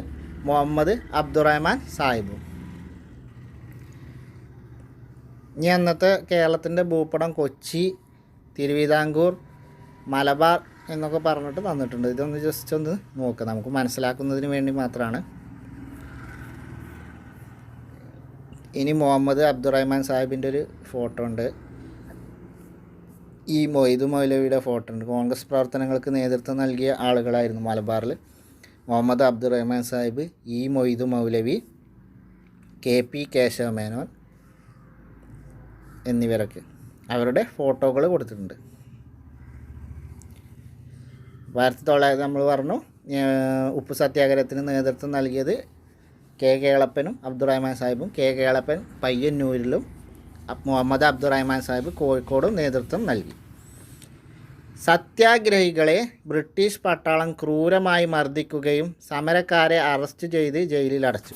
മുഹമ്മദ് അബ്ദുറഹ്മാൻ സാഹിബും. ഇനി അന്നത്തെ കേരളത്തിൻ്റെ ഭൂപടം കൊച്ചി, തിരുവിതാംകൂർ, മലബാർ എന്നൊക്കെ പറഞ്ഞിട്ട് തന്നിട്ടുണ്ട്. ഇതൊന്ന് ജസ്റ്റ് ഒന്ന് നോക്കാം, നമുക്ക് മനസ്സിലാക്കുന്നതിന് വേണ്ടി മാത്രമാണ്. ഇനി മുഹമ്മദ് അബ്ദുറഹ്മാൻ സാഹിബിൻ്റെ ഒരു ഫോട്ടോ ഉണ്ട്. ഈ മൊയ്തു മൗലവിയുടെ ഫോട്ടോ ഉണ്ട്. കോൺഗ്രസ് പ്രവർത്തനങ്ങൾക്ക് നേതൃത്വം നൽകിയ ആളുകളായിരുന്നു മലബാറിൽ മുഹമ്മദ് അബ്ദുറഹ്മാൻ സാഹിബ്, ഈ മൊയ്തു മൗലവി, KP കേശവ മേനോൻ എന്നിവരൊക്കെ അവരുടെ ഫോട്ടോകൾ കൊടുത്തിട്ടുണ്ട്. 1900 നമ്മൾ പറഞ്ഞു ഉപ്പ് സത്യാഗ്രഹത്തിന് നേതൃത്വം നൽകിയത് കേളപ്പനും അബ്ദുറഹ്മാൻ സാഹിബും. കേളപ്പൻ പയ്യന്നൂരിലും മുഹമ്മദ് അബ്ദുറഹ്മാൻ സാഹിബ് കോഴിക്കോടും നേതൃത്വം നൽകി. സത്യാഗ്രഹികളെ ബ്രിട്ടീഷ് പട്ടാളം ക്രൂരമായി മർദ്ദിക്കുകയും സമരക്കാരെ അറസ്റ്റ് ചെയ്ത് ജയിലിൽ അടച്ചു.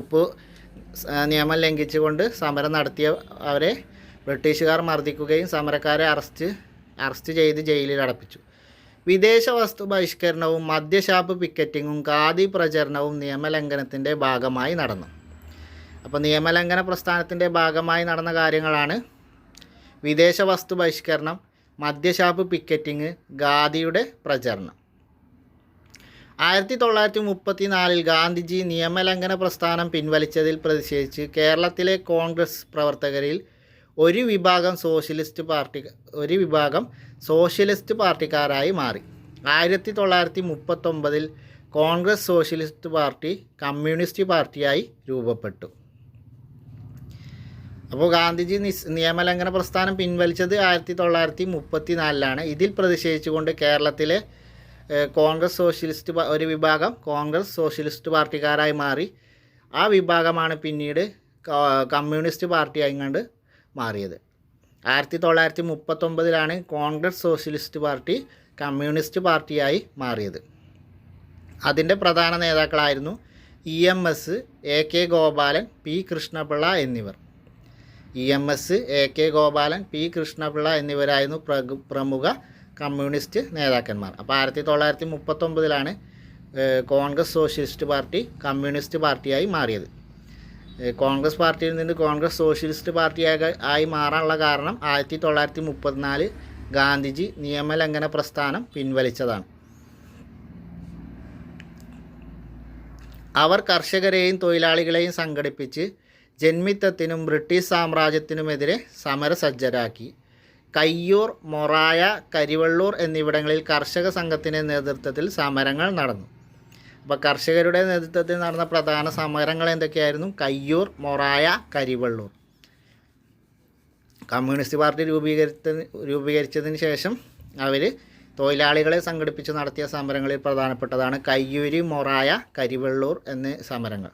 ഉപ്പ് നിയമം ലംഘിച്ചുകൊണ്ട് സമരം നടത്തിയ അവരെ ബ്രിട്ടീഷുകാർ മർദ്ദിക്കുകയും സമരക്കാരെ അറസ്റ്റ് ചെയ്ത് ജയിലിൽ അടപ്പിച്ചു. വിദേശ വസ്തു ബഹിഷ്കരണവും മദ്യഷാപ്പ് പിക്കറ്റിങ്ങും ഖാദി പ്രചരണവും നിയമലംഘനത്തിൻ്റെ ഭാഗമായി നടന്നു. അപ്പോൾ നിയമലംഘന പ്രസ്ഥാനത്തിൻ്റെ ഭാഗമായി നടന്ന കാര്യങ്ങളാണ് വിദേശ വസ്തു ബഹിഷ്കരണം, മദ്യഷാപ്പ് പിക്കറ്റിങ്, ഖാദിയുടെ പ്രചരണം. 1934 ഗാന്ധിജി നിയമലംഘന പ്രസ്ഥാനം പിൻവലിച്ചതിൽ പ്രതിഷേധിച്ച് കേരളത്തിലെ കോൺഗ്രസ് പ്രവർത്തകരിൽ ഒരു വിഭാഗം സോഷ്യലിസ്റ്റ് പാർട്ടിക്കാരായി മാറി. 1939 കോൺഗ്രസ് സോഷ്യലിസ്റ്റ് പാർട്ടി കമ്മ്യൂണിസ്റ്റ് പാർട്ടിയായി രൂപപ്പെട്ടു. അപ്പോൾ ഗാന്ധിജി നിയമലംഘന പ്രസ്ഥാനം പിൻവലിച്ചത് 1934 ഇതിൽ പ്രതിഷേധിച്ചുകൊണ്ട് കേരളത്തിലെ ഒരു വിഭാഗം കോൺഗ്രസ് സോഷ്യലിസ്റ്റ് പാർട്ടിക്കാരായി മാറി. ആ വിഭാഗമാണ് പിന്നീട് കമ്മ്യൂണിസ്റ്റ് പാർട്ടിയായി കണ്ട് മാറിയത്. 1939 കോൺഗ്രസ് സോഷ്യലിസ്റ്റ് പാർട്ടി കമ്മ്യൂണിസ്റ്റ് പാർട്ടിയായി മാറിയത്. അതിൻ്റെ പ്രധാന നേതാക്കളായിരുന്നു EMS, AK Gopalan, P Krishnapillai എന്നിവർ. EMS, AK Gopalan, P Krishnapillai എന്നിവരായിരുന്നു പ്രമുഖ കമ്മ്യൂണിസ്റ്റ് നേതാക്കന്മാർ. അപ്പോൾ 1939 കോൺഗ്രസ് സോഷ്യലിസ്റ്റ് പാർട്ടി കമ്മ്യൂണിസ്റ്റ് പാർട്ടിയായി മാറിയത്. കോൺഗ്രസ് പാർട്ടിയിൽ നിന്ന് കോൺഗ്രസ് സോഷ്യലിസ്റ്റ് പാർട്ടിയായി മാറാനുള്ള കാരണം 1934 ഗാന്ധിജി നിയമലംഘന പ്രസ്ഥാനം പിൻവലിച്ചതാണ്. അവർ കർഷകരെയും തൊഴിലാളികളെയും സംഘടിപ്പിച്ച് ജന്മിത്തത്തിനും ബ്രിട്ടീഷ് സാമ്രാജ്യത്തിനുമെതിരെ സമരസജ്ജരാക്കി. കയ്യൂർ, മൊറായ, കരിവള്ളൂർ എന്നിവിടങ്ങളിൽ കർഷക സംഘത്തിൻ്റെ നേതൃത്വത്തിൽ സമരങ്ങൾ നടന്നു. അപ്പോൾ കർഷകരുടെ നേതൃത്വത്തിൽ നടന്ന പ്രധാന സമരങ്ങൾ എന്തൊക്കെയായിരുന്നു? കയ്യൂർ, മൊറായ, കരിവള്ളൂർ. കമ്മ്യൂണിസ്റ്റ് പാർട്ടി രൂപീകരിച്ചതിന് ശേഷം അവർ തൊഴിലാളികളെ സംഘടിപ്പിച്ച് നടത്തിയ സമരങ്ങളിൽ പ്രധാനപ്പെട്ടതാണ് കയ്യൂര്, മൊറായ, കരിവള്ളൂർ എന്നീ സമരങ്ങൾ.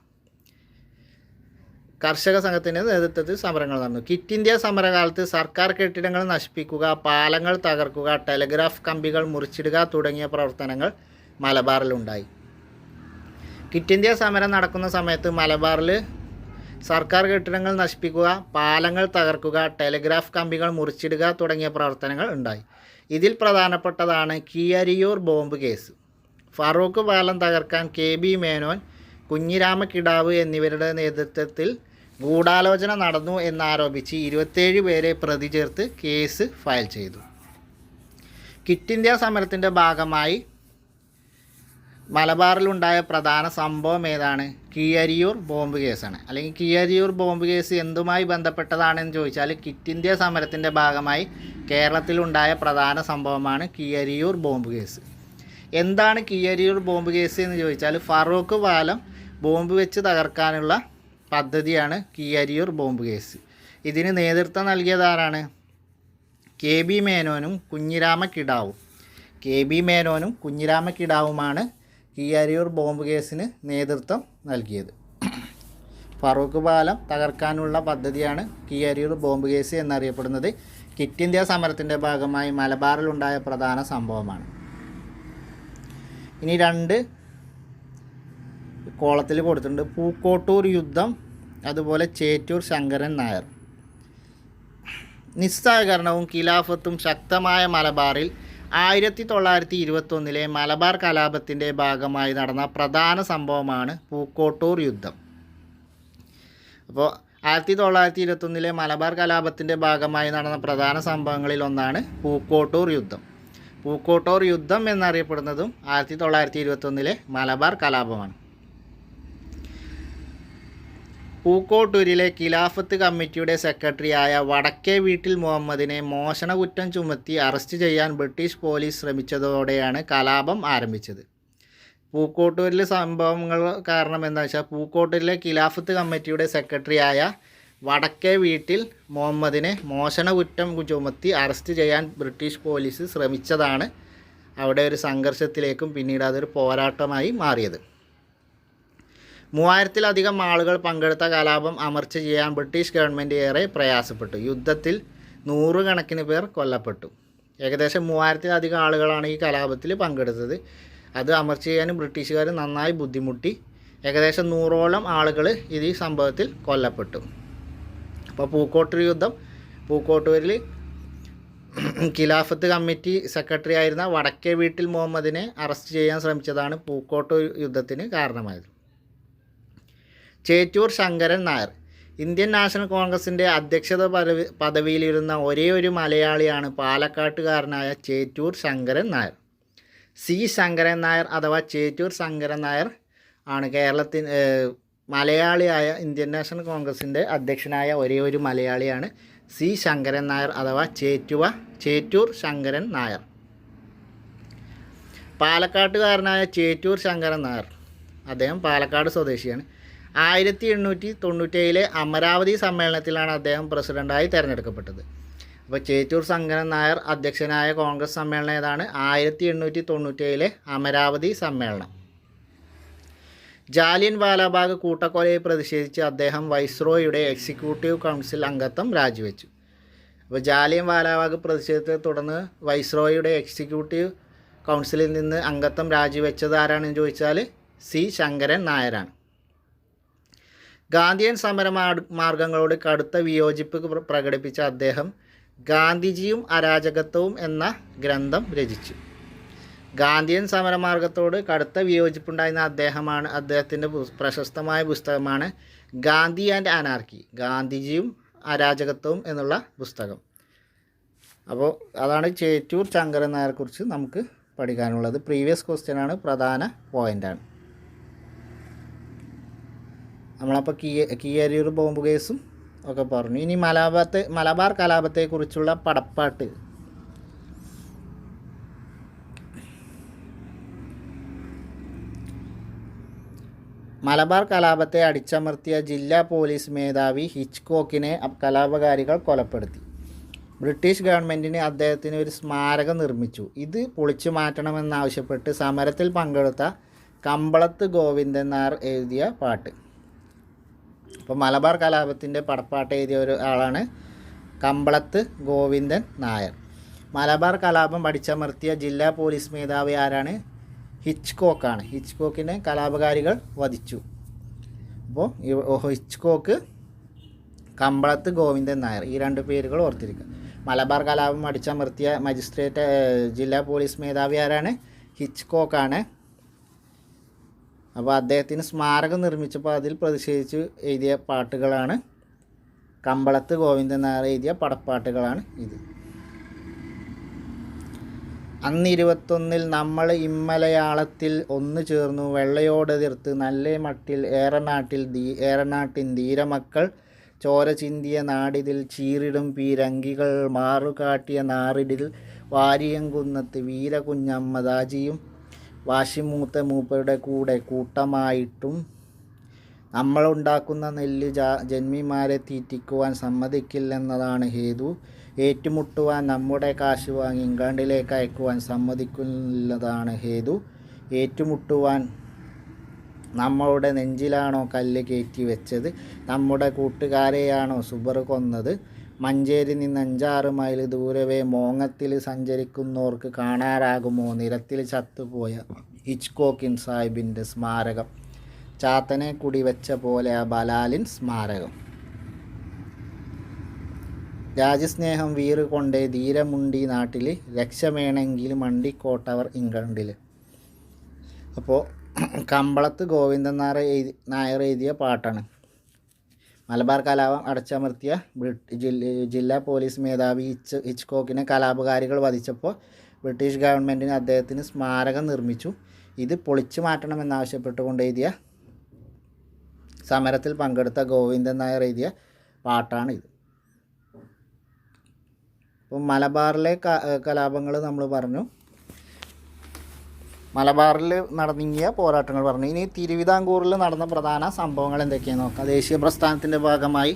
കർഷക സംഘത്തിൻ്റെ നേതൃത്വത്തിൽ സമരങ്ങൾ നടന്നു. ക്വിറ്റ് ഇന്ത്യ സമരകാലത്ത് സർക്കാർ കെട്ടിടങ്ങൾ നശിപ്പിക്കുക, പാലങ്ങൾ തകർക്കുക, ടെലിഗ്രാഫ് കമ്പികൾ മുറിച്ചിടുക തുടങ്ങിയ പ്രവർത്തനങ്ങൾ മലബാറിലുണ്ടായി. ക്വിറ്റ് ഇന്ത്യ സമരം നടക്കുന്ന സമയത്ത് മലബാറിൽ സർക്കാർ കെട്ടിടങ്ങൾ നശിപ്പിക്കുക, പാലങ്ങൾ തകർക്കുക, ടെലിഗ്രാഫ് കമ്പികൾ മുറിച്ചിടുക തുടങ്ങിയ പ്രവർത്തനങ്ങൾ ഉണ്ടായി. ഇതിൽ പ്രധാനപ്പെട്ടതാണ് കീയരിയൂർ ബോംബ് കേസ്. ഫറൂഖ് പാലം തകർക്കാൻ KB മേനോൻ, കുഞ്ഞിരാമക്കിടാവ് എന്നിവരുടെ നേതൃത്വത്തിൽ ഗൂഢാലോചന നടന്നു എന്നാരോപിച്ച് 27 പേരെ പ്രതി ചേർത്ത് കേസ് ഫയൽ ചെയ്തു. ക്വിറ്റ് ഇന്ത്യ സമരത്തിൻ്റെ ഭാഗമായി മലബാറിലുണ്ടായ പ്രധാന സംഭവം ഏതാണ്? കീയരിയൂർ ബോംബ് കേസാണ്. അല്ലെങ്കിൽ കീയരിയൂർ ബോംബ് കേസ് എന്തുമായി ബന്ധപ്പെട്ടതാണെന്ന് ചോദിച്ചാൽ ക്വിറ്റ് ഇന്ത്യ സമരത്തിൻ്റെ ഭാഗമായി കേരളത്തിലുണ്ടായ പ്രധാന സംഭവമാണ് കീയരിയൂർ ബോംബ് കേസ്. എന്താണ് കീയരിയൂർ ബോംബ് കേസ് എന്ന് ചോദിച്ചാൽ ഫറൂഖ് പാലം ബോംബ് വെച്ച് തകർക്കാനുള്ള പദ്ധതിയാണ് കീയരിയൂർ ബോംബ് കേസ്. ഇതിന് നേതൃത്വം നൽകിയതാരാണ്? KB മേനോനും കുഞ്ഞിരാമക്കിടാവും. KB മേനോനും കുഞ്ഞിരാമക്കിടാവുമാണ് കീയരിയൂർ ബോംബ് കേസിന് നേതൃത്വം നൽകിയത്. ഫറൂഖ് പാലം തകർക്കാനുള്ള പദ്ധതിയാണ് കീയരിയൂർ ബോംബ് കേസ് എന്നറിയപ്പെടുന്നത്. ക്വിറ്റ് ഇന്ത്യ സമരത്തിൻ്റെ ഭാഗമായി മലബാറിലുണ്ടായ പ്രധാന സംഭവമാണ്. ഇനി 2 കോളത്തിൽ കൊടുത്തിട്ടുണ്ട്. പൂക്കോട്ടൂർ യുദ്ധം, അതുപോലെ ചേറ്റൂർ ശങ്കരൻ നായർ. നിസ്സഹകരണവും ഖിലാഫത്തും ശക്തമായ മലബാറിൽ 1921 മലബാർ കലാപത്തിൻ്റെ ഭാഗമായി നടന്ന പ്രധാന സംഭവമാണ് പൂക്കോട്ടൂർ യുദ്ധം. അപ്പോൾ 1921 മലബാർ കലാപത്തിൻ്റെ ഭാഗമായി നടന്ന പ്രധാന സംഭവങ്ങളിൽ ഒന്നാണ് പൂക്കോട്ടൂർ യുദ്ധം. പൂക്കോട്ടൂർ യുദ്ധം എന്നറിയപ്പെടുന്നതും 1921 മലബാർ കലാപമാണ്. പൂക്കോട്ടൂരിലെ ഖിലാഫത്ത് കമ്മിറ്റിയുടെ സെക്രട്ടറിയായ വടക്കേ വീട്ടിൽ മുഹമ്മദിനെ മോഷണ കുറ്റം ചുമത്തി അറസ്റ്റ് ചെയ്യാൻ ബ്രിട്ടീഷ് പോലീസ് ശ്രമിച്ചതോടെയാണ് കലാപം ആരംഭിച്ചത്. പൂക്കോട്ടൂരിൽ സംഭവങ്ങൾ കാരണം എന്താ വെച്ചാൽ പൂക്കോട്ടൂരിലെ ഖിലാഫത്ത് കമ്മിറ്റിയുടെ സെക്രട്ടറിയായ വടക്കേ വീട്ടിൽ മുഹമ്മദിനെ മോഷണ കുറ്റം ചുമത്തി അറസ്റ്റ് ചെയ്യാൻ ബ്രിട്ടീഷ് പോലീസ് ശ്രമിച്ചതാണ് അവിടെ ഒരു സംഘർഷത്തിലേക്കും പിന്നീട് അതൊരു പോരാട്ടമായി മാറിയത്. 3000-ലധികം ആളുകൾ പങ്കെടുത്ത കലാപം അമർച്ച ചെയ്യാൻ ബ്രിട്ടീഷ് ഗവൺമെൻറ് ഏറെ പ്രയാസപ്പെട്ടു. യുദ്ധത്തിൽ 100 കണക്കിന് പേർ കൊല്ലപ്പെട്ടു. ഏകദേശം 3000-ലധികം ആളുകളാണ് ഈ കലാപത്തിൽ പങ്കെടുത്തത്. അത് അമർച്ച ചെയ്യാനും ബ്രിട്ടീഷുകാർ നന്നായി ബുദ്ധിമുട്ടി. ഏകദേശം 100ഓളം ആളുകൾ ഈ സംഭവത്തിൽ കൊല്ലപ്പെട്ടു. അപ്പോൾ പൂക്കോട്ടൂർ യുദ്ധം, പൂക്കോട്ടൂരിൽ ഖിലാഫത്ത് കമ്മിറ്റി സെക്രട്ടറി ആയിരുന്ന വടക്കേ വീട്ടിൽ മുഹമ്മദിനെ അറസ്റ്റ് ചെയ്യാൻ ശ്രമിച്ചതാണ് പൂക്കോട്ടൂർ യുദ്ധത്തിന് കാരണമായത്. ചേറ്റൂർ ശങ്കരൻ നായർ ഇന്ത്യൻ നാഷണൽ കോൺഗ്രസിൻ്റെ അധ്യക്ഷത പദവിയിലിരുന്ന ഒരേ ഒരു മലയാളിയാണ് പാലക്കാട്ടുകാരനായ ചേറ്റൂർ ശങ്കരൻ നായർ. സി ശങ്കരൻ നായർ അഥവാ ചേറ്റൂർ ശങ്കരൻ നായർ ആണ് മലയാളിയായ ഇന്ത്യൻ നാഷണൽ കോൺഗ്രസിൻ്റെ അധ്യക്ഷനായ ഒരേ ഒരു മലയാളിയാണ് സി ശങ്കരൻ നായർ അഥവാ ചേറ്റൂർ ശങ്കരൻ നായർ. പാലക്കാട്ടുകാരനായ ചേറ്റൂർ ശങ്കരൻ നായർ അദ്ദേഹം പാലക്കാട് സ്വദേശിയാണ്. 1897 അമരാവതി സമ്മേളനത്തിലാണ് അദ്ദേഹം പ്രസിഡൻ്റായി തിരഞ്ഞെടുക്കപ്പെട്ടത്. അപ്പോൾ ചേറ്റൂർ ശങ്കരൻ നായർ അധ്യക്ഷനായ കോൺഗ്രസ് സമ്മേളനം ഏതാണ്? 1897 അമരാവതി സമ്മേളനം. ജാലിയൻ വാലാബാഗ് കൂട്ടക്കൊലയെ പ്രതിഷേധിച്ച് അദ്ദേഹം വൈസ്രോയുടെ എക്സിക്യൂട്ടീവ് കൗൺസിൽ അംഗത്വം രാജിവെച്ചു. അപ്പോൾ ജാലിയൻ വാലാബാഗ് പ്രതിഷേധത്തെ തുടർന്ന് വൈസ്രോയുടെ എക്സിക്യൂട്ടീവ് കൗൺസിലിൽ നിന്ന് അംഗത്വം രാജിവെച്ചത് ആരാണെന്ന് ചോദിച്ചാൽ സി ശങ്കരൻ നായരാണ്. ഗാന്ധിയൻ സമര മാർഗങ്ങളോട് കടുത്ത വിയോജിപ്പ് പ്രകടിപ്പിച്ച അദ്ദേഹം ഗാന്ധിജിയും അരാജകത്വവും എന്ന ഗ്രന്ഥം രചിച്ചു. ഗാന്ധിയൻ സമരമാർഗത്തോട് കടുത്ത വിയോജിപ്പുണ്ടായിരുന്ന അദ്ദേഹത്തിൻ്റെ പ്രശസ്തമായ പുസ്തകമാണ് ഗാന്ധി ആൻഡ് അനാർക്കി, ഗാന്ധിജിയും അരാജകത്വവും എന്നുള്ള പുസ്തകം. അപ്പോൾ അതാണ് ചേറ്റൂർ ശങ്കരൻ നായരെക്കുറിച്ച് നമുക്ക് പഠിക്കാനുള്ളത്. പ്രീവിയസ് ക്വസ്റ്റ്യനാണ്, പ്രധാന പോയിൻ്റാണ്. നമ്മളപ്പോൾ കീയരിയൂർ ബോംബ് കേസും ഒക്കെ പറഞ്ഞു. ഇനി മലബാർ കലാപത്തെക്കുറിച്ചുള്ള പടപ്പാട്ട്. മലബാർ കലാപത്തെ അടിച്ചമർത്തിയ ജില്ലാ പോലീസ് മേധാവി ഹിച്ച്കോക്കിനെ കലാപകാരികൾ കൊലപ്പെടുത്തി. ബ്രിട്ടീഷ് ഗവൺമെൻറ്റിന് അദ്ദേഹത്തിന് ഒരു സ്മാരകം നിർമ്മിച്ചു. ഇത് പൊളിച്ചു മാറ്റണമെന്നാവശ്യപ്പെട്ട് സമരത്തിൽ പങ്കെടുത്ത കമ്പളത്ത് ഗോവിന്ദൻ നായർ എഴുതിയ പാട്ട്. അപ്പോൾ മലബാർ കലാപത്തിൻ്റെ പടപ്പാട്ട് എഴുതിയ ഒരാളാണ് കമ്പളത്ത് ഗോവിന്ദൻ നായർ. മലബാർ കലാപം അടിച്ചമർത്തിയ ജില്ലാ പോലീസ് മേധാവി ആരാണ്? ഹിച്ച്കോക്കാണ്. ഹിച്ച്കോക്കിനെ കലാപകാരികൾ വധിച്ചു. അപ്പോൾ ഹിച്ച്കോക്ക്, കമ്പളത്ത് ഗോവിന്ദൻ നായർ, ഈ രണ്ട് പേരുകൾ ഓർത്തിരിക്കുക. മലബാർ കലാപം അടിച്ചമർത്തിയ ജില്ലാ പോലീസ് മേധാവി ആരാണ്? ഹിച്ച്കോക്കാണ്. അപ്പോൾ അദ്ദേഹത്തിന് സ്മാരകം നിർമ്മിച്ചപ്പോൾ അതിൽ പ്രതിഷേധിച്ച് എഴുതിയ പാട്ടുകളാണ് കമ്പളത്ത് ഗോവിന്ദൻ നായർ എഴുതിയ പടപ്പാട്ടുകളാണ് ഇത്. അന്ന് 21 നമ്മൾ ഇമ്മലയാളത്തിൽ ഒന്നു ചേർന്നു വെള്ളയോടെതിർത്ത് നല്ല മട്ടിൽ ഏറനാട്ടിൻ ധീരമക്കൾ ചോര ചിന്തിയ നാടിതിൽ ചീറിടും പീരങ്കികൾ മാറുകാട്ടിയ നാറിടിൽ വാരിയംകുന്നത്ത് വീരകുഞ്ഞമ്മദാജിയും വാശിമൂത്ത മൂപ്പരുടെ കൂടെ കൂട്ടമായിട്ടും നമ്മളുണ്ടാക്കുന്ന നെല്ല് ജന്മിമാരെ തീറ്റിക്കുവാൻ സമ്മതിക്കില്ലെന്നതാണ് ഹേതു. ഏറ്റുമുട്ടുവാൻ നമ്മുടെ കാശ് വാങ്ങി ഇംഗ്ലണ്ടിലേക്ക് അയക്കുവാൻ സമ്മതിക്കുന്നതാണ് ഹേതു. ഏറ്റുമുട്ടുവാൻ നമ്മളുടെ നെഞ്ചിലാണോ കല്ല് കയറ്റി വെച്ചത്? നമ്മുടെ കൂട്ടുകാരെയാണോ സുബർ കൊന്നത്? മഞ്ചേരി നിന്ന് 5-6 മൈൽ ദൂരവേ മോങ്ങത്തിൽ സഞ്ചരിക്കുന്നവർക്ക് കാണാറാകുമോ നിരത്തിൽ ചത്തുപോയ ഹിച്ച്കോക്കിൻ സാഹിബിൻ്റെ സ്മാരകം? ചാത്തനെ കുടിവെച്ച പോലെ ആ ബലാലിൻ സ്മാരകം. രാജ്യസ്നേഹം വീറുകൊണ്ടേ ധീരമുണ്ടി നാട്ടിൽ രക്ഷമേണെങ്കിൽ മണ്ടിക്കോട്ടവർ ഇംഗ്ലണ്ടിൽ. അപ്പോൾ കമ്പളത്ത് ഗോവിന്ദൻ നായർ എഴുതിയ പാട്ടാണ്. മലബാർ കലാപം അടച്ചമർത്തിയ ജില്ലാ പോലീസ് മേധാവി ഹിച്ച്കോക്കിനെ കലാപകാരികൾ വധിച്ചപ്പോൾ ബ്രിട്ടീഷ് ഗവൺമെൻറ്റിന് അദ്ദേഹത്തിന് സ്മാരകം നിർമ്മിച്ചു. ഇത് പൊളിച്ചു മാറ്റണമെന്നാവശ്യപ്പെട്ടുകൊണ്ട് എഴുതിയ സമരത്തിൽ പങ്കെടുത്ത ഗോവിന്ദൻ നായർ എഴുതിയ പാട്ടാണിത്. അപ്പം മലബാറിലെ കലാപങ്ങൾ നമ്മൾ പറഞ്ഞു, മലബാറിൽ നടന്നിങ്ങിയ പോരാട്ടങ്ങൾ പറഞ്ഞു. ഇനി തിരുവിതാംകൂറിൽ നടന്ന പ്രധാന സംഭവങ്ങൾ എന്തൊക്കെയാണെന്ന് നോക്കാം. ദേശീയ പ്രസ്ഥാനത്തിൻ്റെ ഭാഗമായി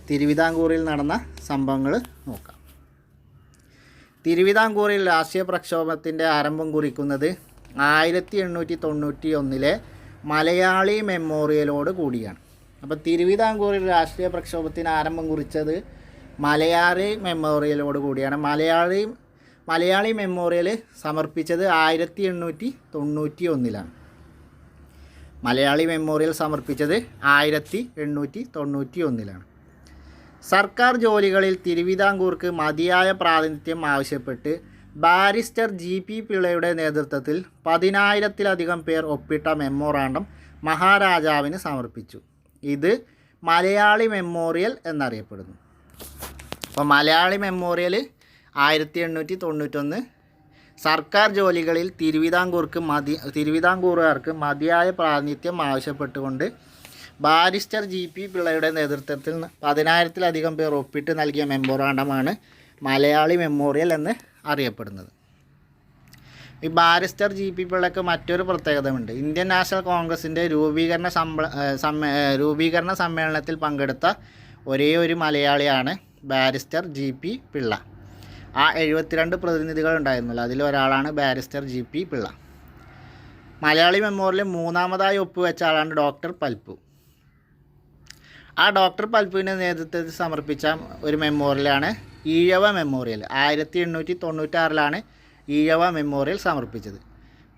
തിരുവിതാംകൂറിൽ നടന്ന സംഭവങ്ങൾ നോക്കാം. തിരുവിതാംകൂറിൽ രാഷ്ട്രീയ പ്രക്ഷോഭത്തിൻ്റെ ആരംഭം കുറിക്കുന്നത് 1891 മലയാളി മെമ്മോറിയലോട് കൂടിയാണ്. അപ്പോൾ തിരുവിതാംകൂറിൽ രാഷ്ട്രീയ പ്രക്ഷോഭത്തിന് ആരംഭം കുറിച്ചത് മലയാളി മെമ്മോറിയലോട് കൂടിയാണ്. മലയാളി മെമ്മോറിയൽ സമർപ്പിച്ചത് 1891. മലയാളി മെമ്മോറിയൽ സമർപ്പിച്ചത് 1891. സർക്കാർ ജോലികളിൽ തിരുവിതാംകൂർക്ക് മതിയായ പ്രാതിനിധ്യം ആവശ്യപ്പെട്ട് ബാരിസ്റ്റർ G.P. പിള്ളയുടെ നേതൃത്വത്തിൽ 10,000-ലധികം പേർ ഒപ്പിട്ട മെമ്മോറാണ്ടം മഹാരാജാവിന് സമർപ്പിച്ചു. ഇത് മലയാളി മെമ്മോറിയൽ എന്നറിയപ്പെടുന്നു. അപ്പോൾ മലയാളി മെമ്മോറിയൽ 1891 സർക്കാർ ജോലികളിൽ തിരുവിതാംകൂറുകാർക്ക് മതിയായ പ്രാതിനിധ്യം ആവശ്യപ്പെട്ടുകൊണ്ട് ബാരിസ്റ്റർ G.P. പിള്ളയുടെ നേതൃത്വത്തിൽ 10,000-ലധികം പേർ ഒപ്പിട്ട് നൽകിയ മെമ്മോറാണ്ടമാണ് മലയാളി മെമ്മോറിയൽ എന്ന് അറിയപ്പെടുന്നത്. ഈ ബാരിസ്റ്റർ G.P. പിള്ളയ്ക്ക് മറ്റൊരു പ്രത്യേകതയുണ്ട്. ഇന്ത്യൻ നാഷണൽ കോൺഗ്രസിൻ്റെ രൂപീകരണ സമ്മേളനത്തിൽ പങ്കെടുത്ത ഒരേ ഒരു മലയാളിയാണ് ബാരിസ്റ്റർ G.P. പിള്ള. ആ 72 പ്രതിനിധികൾ ഉണ്ടായിരുന്നല്ലോ, അതിലൊരാളാണ് barrister G.P. Pillai. Malayali Memorial മൂന്നാമതായി ഒപ്പുവെച്ച ആളാണ് ഡോക്ടർ പൽപ്പു. ആ ഡോക്ടർ പൽപ്പുവിൻ്റെ നേതൃത്വത്തിൽ സമർപ്പിച്ച ഒരു മെമ്മോറിയലാണ് ഈഴവ മെമ്മോറിയൽ. 1896 ഈഴവ മെമ്മോറിയൽ സമർപ്പിച്ചത്.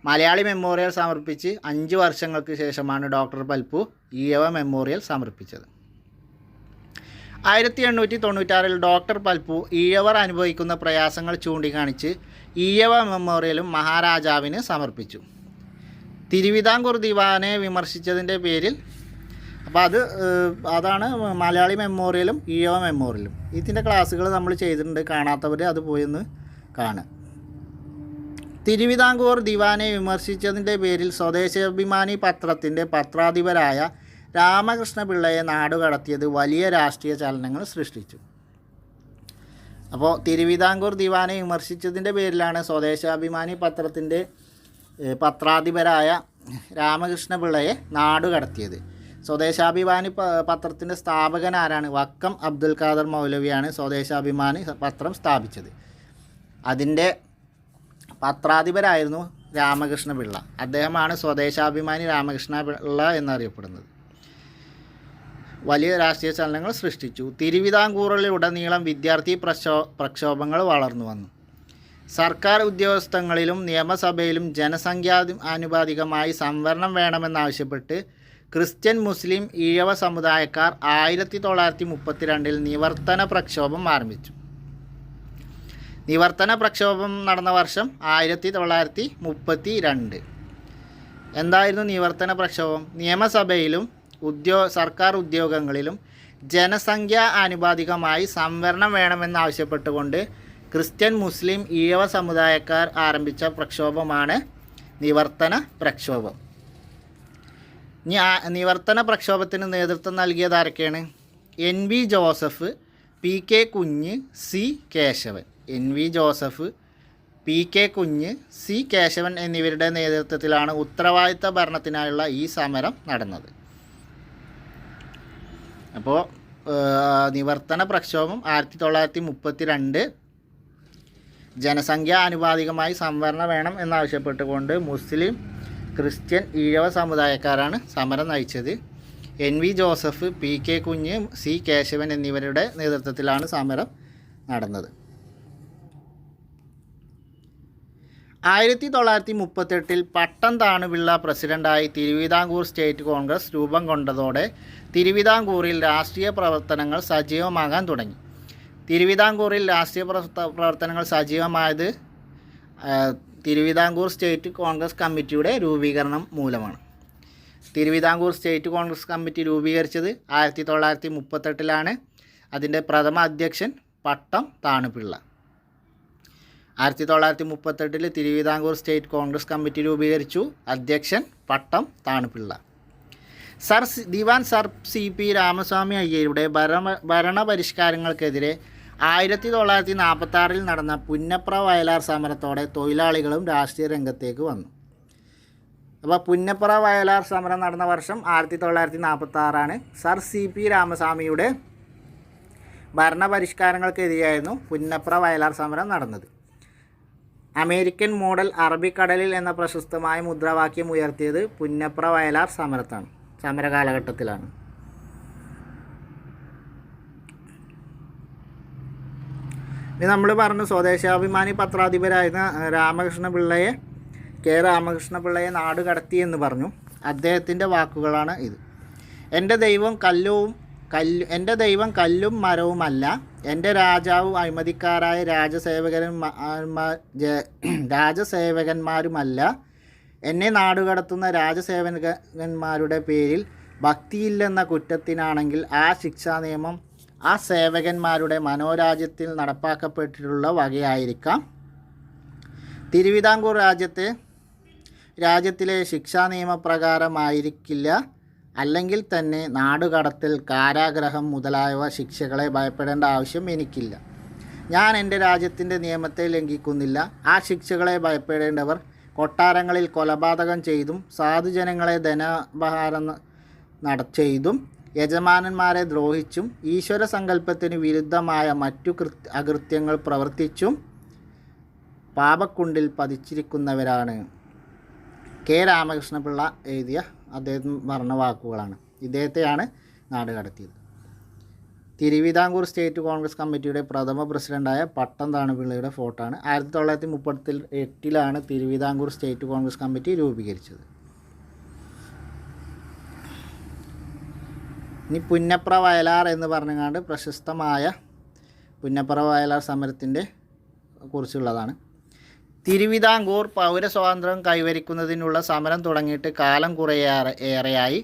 മലയാളി മെമ്മോറിയൽ സമർപ്പിച്ച് 5 വർഷങ്ങൾക്ക് ശേഷമാണ് ഡോക്ടർ പൽപ്പു ഈഴവ മെമ്മോറിയൽ സമർപ്പിച്ചത്. 1896 ഡോക്ടർ പൽപ്പു ഈഴവർ അനുഭവിക്കുന്ന പ്രയാസങ്ങൾ ചൂണ്ടിക്കാണിച്ച് ഈഴവ മെമ്മോറിയലും മഹാരാജാവിന് സമർപ്പിച്ചു. തിരുവിതാംകൂർ ദിവാനെ വിമർശിച്ചതിൻ്റെ പേരിൽ, അപ്പോൾ അതാണ് മലയാളി മെമ്മോറിയലും ഈഴവ മെമ്മോറിയലും. ഇതിൻ്റെ ക്ലാസ്സുകൾ നമ്മൾ ചെയ്തിട്ടുണ്ട്, കാണാത്തവർ അത് പോയി ഒന്ന് കാണുക. തിരുവിതാംകൂർ ദിവാനെ വിമർശിച്ചതിൻ്റെ പേരിൽ സ്വദേശാഭിമാനി പത്രത്തിൻ്റെ പത്രാധിപരായ രാമകൃഷ്ണ പിള്ളയെ നാടുകടത്തിയത് വലിയ രാഷ്ട്രീയ ചലനങ്ങൾ സൃഷ്ടിച്ചു. അപ്പോൾ തിരുവിതാംകൂർ ദിവാനെ വിമർശിച്ചതിൻ്റെ പേരിലാണ് സ്വദേശാഭിമാനി പത്രത്തിൻ്റെ പത്രാധിപരായ രാമകൃഷ്ണ പിള്ളയെ നാടുകടത്തിയത്. സ്വദേശാഭിമാനി പത്രത്തിൻ്റെ സ്ഥാപകൻ ആരാണ്? വക്കം അബ്ദുൽ ഖാദർ മൗലവിയാണ് സ്വദേശാഭിമാനി പത്രം സ്ഥാപിച്ചത്. അതിൻ്റെ പത്രാധിപരായിരുന്നു രാമകൃഷ്ണ പിള്ള. അദ്ദേഹമാണ് സ്വദേശാഭിമാനി രാമകൃഷ്ണ പിള്ള എന്നറിയപ്പെടുന്നത്. വലിയ രാഷ്ട്രീയ ചലനങ്ങൾ സൃഷ്ടിച്ചു. തിരുവിതാംകൂറിലുടനീളം വിദ്യാർത്ഥി പ്രക്ഷോഭങ്ങൾ വളർന്നു വന്നു. സർക്കാർ ഉദ്യോഗസ്ഥങ്ങളിലും നിയമസഭയിലും ജനസംഖ്യാനുപാതികമായി സംവരണം വേണമെന്നാവശ്യപ്പെട്ട് ക്രിസ്ത്യൻ, മുസ്ലിം, ഈഴവ സമുദായക്കാർ 1932 നിവർത്തന പ്രക്ഷോഭം ആരംഭിച്ചു. നിവർത്തന പ്രക്ഷോഭം നടന്ന വർഷം 1932. എന്തായിരുന്നു നിവർത്തന പ്രക്ഷോഭം? നിയമസഭയിലും സർക്കാർ ഉദ്യോഗങ്ങളിലും ജനസംഖ്യ ആനുപാതികമായി സംവരണം വേണമെന്നാവശ്യപ്പെട്ടുകൊണ്ട് ക്രിസ്ത്യൻ, മുസ്ലിം, ഈഴവ സമുദായക്കാർ ആരംഭിച്ച പ്രക്ഷോഭമാണ് നിവർത്തന പ്രക്ഷോഭം. നിവർത്തന പ്രക്ഷോഭത്തിന് നേതൃത്വം നൽകിയത് ആരൊക്കെയാണ്? NV Joseph, PK Kunju, C Kesavan. NV Joseph, PK Kunju, C Kesavan എന്നിവരുടെ നേതൃത്വത്തിലാണ് ഉത്തരവാദിത്ത ഭരണത്തിനായുള്ള ഈ സമരം നടന്നത്. അപ്പോൾ നിവർത്തന പ്രക്ഷോഭം 1932 ജനസംഖ്യ ആനുപാതികമായി സംവരണം വേണം എന്നാവശ്യപ്പെട്ടുകൊണ്ട് മുസ്ലിം, ക്രിസ്ത്യൻ, ഈഴവ സമുദായക്കാരാണ് സമരം നയിച്ചത്. NV Joseph, PK Kunju, C Kesavan എന്നിവരുടെ നേതൃത്വത്തിലാണ് സമരം നടന്നത്. 1938 പട്ടം താണുപിള്ള പ്രസിഡൻ്റായി തിരുവിതാംകൂർ സ്റ്റേറ്റ് കോൺഗ്രസ് രൂപം കൊണ്ടതോടെ തിരുവിതാംകൂറിൽ രാഷ്ട്രീയ പ്രവർത്തനങ്ങൾ സജീവമാകാൻ തുടങ്ങി. തിരുവിതാംകൂറിൽ രാഷ്ട്രീയ പ്രവർത്തനങ്ങൾ സജീവമായത് തിരുവിതാംകൂർ സ്റ്റേറ്റ് കോൺഗ്രസ് കമ്മിറ്റിയുടെ രൂപീകരണം മൂലമാണ്. തിരുവിതാംകൂർ സ്റ്റേറ്റ് കോൺഗ്രസ് കമ്മിറ്റി രൂപീകരിച്ചത് 1938 അതിൻ്റെ പ്രഥമ അധ്യക്ഷൻ പട്ടം താണുപിള്ള. 1938 തിരുവിതാംകൂർ സ്റ്റേറ്റ് കോൺഗ്രസ് കമ്മിറ്റി രൂപീകരിച്ചു. അധ്യക്ഷൻ പട്ടം താണുപിള്ള. ദിവാൻ സർ CP രാമസ്വാമി അയ്യരുടെ ഭരണപരിഷ്കാരങ്ങൾക്കെതിരെ 1946 നടന്ന പുന്നപ്ര വയലാർ സമരത്തോടെ തൊഴിലാളികളും രാഷ്ട്രീയ രംഗത്തേക്ക് വന്നു. അപ്പോൾ പുന്നപ്ര വയലാർ സമരം നടന്ന വർഷം 1946 സർ CP രാമസ്വാമിയുടെ ഭരണപരിഷ്കാരങ്ങൾക്കെതിരെയായിരുന്നു പുന്നപ്ര വയലാർ സമരം നടന്നത്. അമേരിക്കൻ മോഡൽ അറബിക്കടലിൽ എന്ന പ്രശസ്തമായ മുദ്രാവാക്യം ഉയർത്തിയത് പുന്നപ്ര വയലാർ സമരകാലഘട്ടത്തിലാണ്. ഇനി നമ്മൾ പറഞ്ഞു സ്വദേശാഭിമാനി പത്രാധിപരായിരുന്ന രാമകൃഷ്ണപിള്ളയെ നാട് കടത്തി എന്ന് പറഞ്ഞു. അദ്ദേഹത്തിൻ്റെ വാക്കുകളാണ് ഇത്. എൻ്റെ ദൈവം കല്ലും മരവുമല്ല, എൻ്റെ രാജാവ് അഴിമതിക്കാരായ രാജസേവകന്മാരുമല്ല. എന്നെ നാടുകടത്തുന്ന രാജസേവകന്മാരുടെ പേരിൽ ഭക്തിയില്ലെന്ന കുറ്റത്തിനാണെങ്കിൽ ആ ശിക്ഷാ നിയമം ആ സേവകന്മാരുടെ മനോരാജ്യത്തിൽ നടപ്പാക്കപ്പെട്ടിട്ടുള്ള വകയായിരിക്കാം. തിരുവിതാംകൂർ രാജ്യത്തിലെ ശിക്ഷാ നിയമപ്രകാരമായിരിക്കില്ല. അല്ലെങ്കിൽ തന്നെ നാടുകടത്തൽ, കാരാഗ്രഹം മുതലായവ ശിക്ഷകളെ ഭയപ്പെടേണ്ട ആവശ്യം എനിക്കില്ല. ഞാൻ എൻ്റെ രാജ്യത്തിൻ്റെ നിയമത്തെ ലംഘിക്കുന്നില്ല. ആ ശിക്ഷകളെ ഭയപ്പെടേണ്ടവർ കൊട്ടാരങ്ങളിൽ കൊലപാതകം ചെയ്തും സാധുജനങ്ങളെ ധനാപഹാരം ചെയ്തും യജമാനന്മാരെ ദ്രോഹിച്ചും ഈശ്വര സങ്കല്പത്തിന് വിരുദ്ധമായ മറ്റു അകൃത്യങ്ങൾ പ്രവർത്തിച്ചും പാപക്കുണ്ടിൽ പതിച്ചിരിക്കുന്നവരാണ്. കെ രാമകൃഷ്ണപിള്ള എഴുതിയ അദ്ദേഹം പറഞ്ഞ വാക്കുകളാണ്. ഇദ്ദേഹത്തെയാണ് നാട് കടത്തിയത്. തിരുവിതാംകൂർ സ്റ്റേറ്റ് കോൺഗ്രസ് കമ്മിറ്റിയുടെ പ്രഥമ പ്രസിഡൻ്റായ പട്ടം താണുപിള്ളയുടെ ഫോട്ടോ ആണ്. 1938 തിരുവിതാംകൂർ സ്റ്റേറ്റ് കോൺഗ്രസ് കമ്മിറ്റി രൂപീകരിച്ചത്. ഇനി പുന്നപ്ര വയലാർ എന്ന് പറഞ്ഞുകൊണ്ട് പ്രശസ്തമായ പുന്നപ്ര വയലാർ സമരത്തിൻ്റെ കുറിച്ചുള്ളതാണ്. തിരുവിതാംകൂർ പൗരസ്വാതന്ത്ര്യം കൈവരിക്കുന്നതിനുള്ള സമരം തുടങ്ങിയിട്ട് കാലം ഏറെയായി.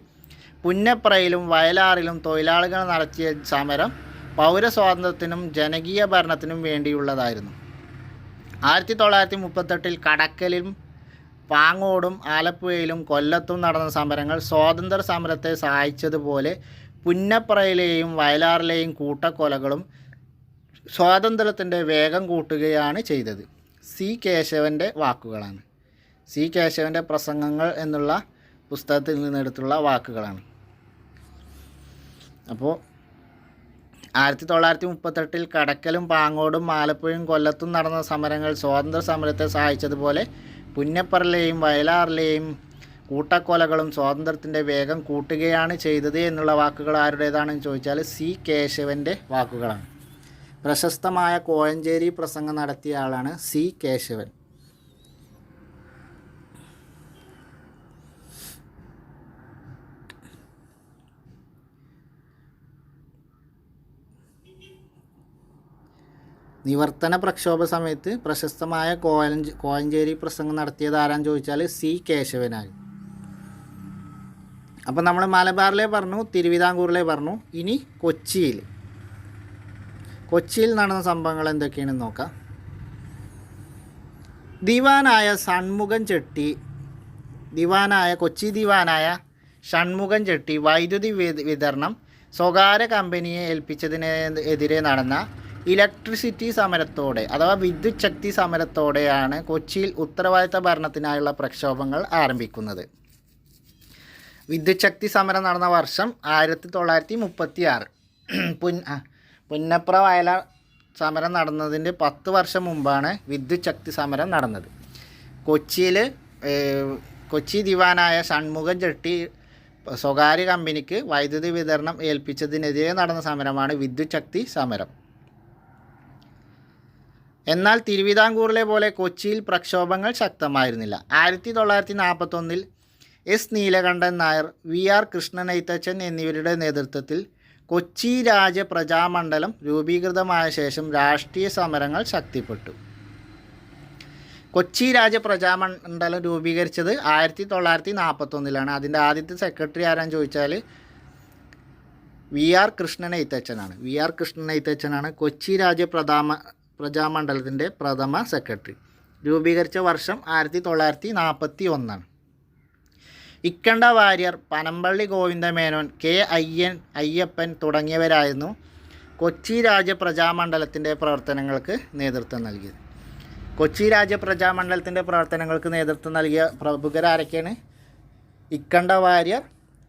പുന്നപ്രയിലും വയലാറിലും തൊഴിലാളികൾ നടത്തിയ സമരം പൗരസ്വാതന്ത്ര്യത്തിനും ജനകീയ ഭരണത്തിനും വേണ്ടിയുള്ളതായിരുന്നു. 1938 കടക്കലിലും പാങ്ങോടും ആലപ്പുഴയിലും കൊല്ലത്തും നടന്ന സമരങ്ങൾ സ്വാതന്ത്ര്യ സമരത്തെ സഹായിച്ചതുപോലെ പുന്നപ്രയിലെയും വയലാറിലെയും കൂട്ടക്കൊലകളും സ്വാതന്ത്ര്യത്തിൻ്റെ വേഗം കൂട്ടുകയാണ് ചെയ്തത്. സി കേശവൻ്റെ വാക്കുകളാണ്. സി കേശവൻ്റെ പ്രസംഗങ്ങൾ എന്നുള്ള പുസ്തകത്തിൽ നിന്നെടുത്തുള്ള വാക്കുകളാണ്. അപ്പോൾ 1938 കടക്കലും പാങ്ങോടും ആലപ്പുഴയും കൊല്ലത്തും നടന്ന സമരങ്ങൾ സ്വാതന്ത്ര്യ സമരത്തെ സഹായിച്ചതുപോലെ പുന്നപ്രയിലെയും വയലാറിലെയും കൂട്ടക്കൊലകളും സ്വാതന്ത്ര്യത്തിൻ്റെ വേഗം കൂട്ടുകയാണ് ചെയ്തത് എന്നുള്ള വാക്കുകൾ ആരുടേതാണെന്ന് ചോദിച്ചാൽ സി കേശവൻ്റെ വാക്കുകളാണ്. പ്രശസ്തമായ കോഴഞ്ചേരി പ്രസംഗം നടത്തിയ ആളാണ് സി കേശവൻ. നിവർത്തന പ്രക്ഷോഭ സമയത്ത് പ്രശസ്തമായ കോഴഞ്ചേരി പ്രസംഗം നടത്തിയത് ആരാന്ന് ചോദിച്ചാൽ സി കേശവനാണ്. അപ്പോൾ നമ്മൾ മലബാറിലെ പറഞ്ഞു, തിരുവിതാംകൂറിലെ പറഞ്ഞു. ഇനി കൊച്ചിയിൽ നടന്ന സംഭവങ്ങൾ എന്തൊക്കെയാണെന്ന് നോക്കാം. കൊച്ചി ദിവാനായ ഷൺമുഖൻ ചെട്ടി വൈദ്യുതി വിതരണം സ്വകാര്യ കമ്പനിയെ ഏൽപ്പിച്ചതിനെതിരെ നടന്ന ഇലക്ട്രിസിറ്റി സമരത്തോടെ അഥവാ വിദ്യുത് ശക്തി സമരത്തോടെയാണ് കൊച്ചിയിൽ ഉത്തരവാദിത്ത ഭരണത്തിനായുള്ള പ്രക്ഷോഭങ്ങൾ ആരംഭിക്കുന്നത്. വിദ്യുത് ശക്തി സമരം നടന്ന വർഷം 1936. പുന്നപ്ര വയലാർ സമരം നടന്നതിൻ്റെ 10 വർഷം മുമ്പാണ് വിദ്യുത് ശക്തി സമരം നടന്നത്. കൊച്ചി ദിവാനായ ഷൺമുഖൻ ചെട്ടി സ്വകാര്യ കമ്പനിക്ക് വൈദ്യുതി വിതരണം ഏൽപ്പിച്ചതിനെതിരെ നടന്ന സമരമാണ് വിദ്യുത് ശക്തി സമരം. എന്നാൽ തിരുവിതാംകൂറിലെ പോലെ കൊച്ചിയിൽ പ്രക്ഷോഭങ്ങൾ ശക്തമായിരുന്നില്ല. 1941 എസ് നീലകണ്ഠൻ നായർ, VR കൃഷ്ണനെഴുത്തച്ഛൻ എന്നിവരുടെ നേതൃത്വത്തിൽ കൊച്ചി രാജപ്രജാമണ്ഡലം രൂപീകൃതമായ ശേഷം രാഷ്ട്രീയ സമരങ്ങൾ ശക്തിപ്പെട്ടു. കൊച്ചി രാജ്യ പ്രജാമണ്ഡലം രൂപീകരിച്ചത് 1941 അതിൻ്റെ ആദ്യത്തെ സെക്രട്ടറി ആരാന്ന് ചോദിച്ചാൽ VR കൃഷ്ണൻ എഴുത്തച്ഛനാണ്. VR കൃഷ്ണൻ എഴുത്തച്ഛനാണ് കൊച്ചി രാജ്യ പ്രജാമണ്ഡലത്തിൻ്റെ പ്രഥമ സെക്രട്ടറി. രൂപീകരിച്ച വർഷം 1941. ഇക്കണ്ട വാര്യർ, പനമ്പള്ളി ഗോവിന്ദമേനോൻ, K. അയ്യപ്പൻ തുടങ്ങിയവരായിരുന്നു കൊച്ചി രാജ്യ പ്രജാമണ്ഡലത്തിൻ്റെ പ്രവർത്തനങ്ങൾക്ക് നേതൃത്വം നൽകിയത്. കൊച്ചി രാജ്യ പ്രജാമണ്ഡലത്തിൻ്റെ പ്രവർത്തനങ്ങൾക്ക് നേതൃത്വം നൽകിയ പ്രമുഖരാരൊക്കെയാണ്? ഇക്കണ്ട വാര്യർ,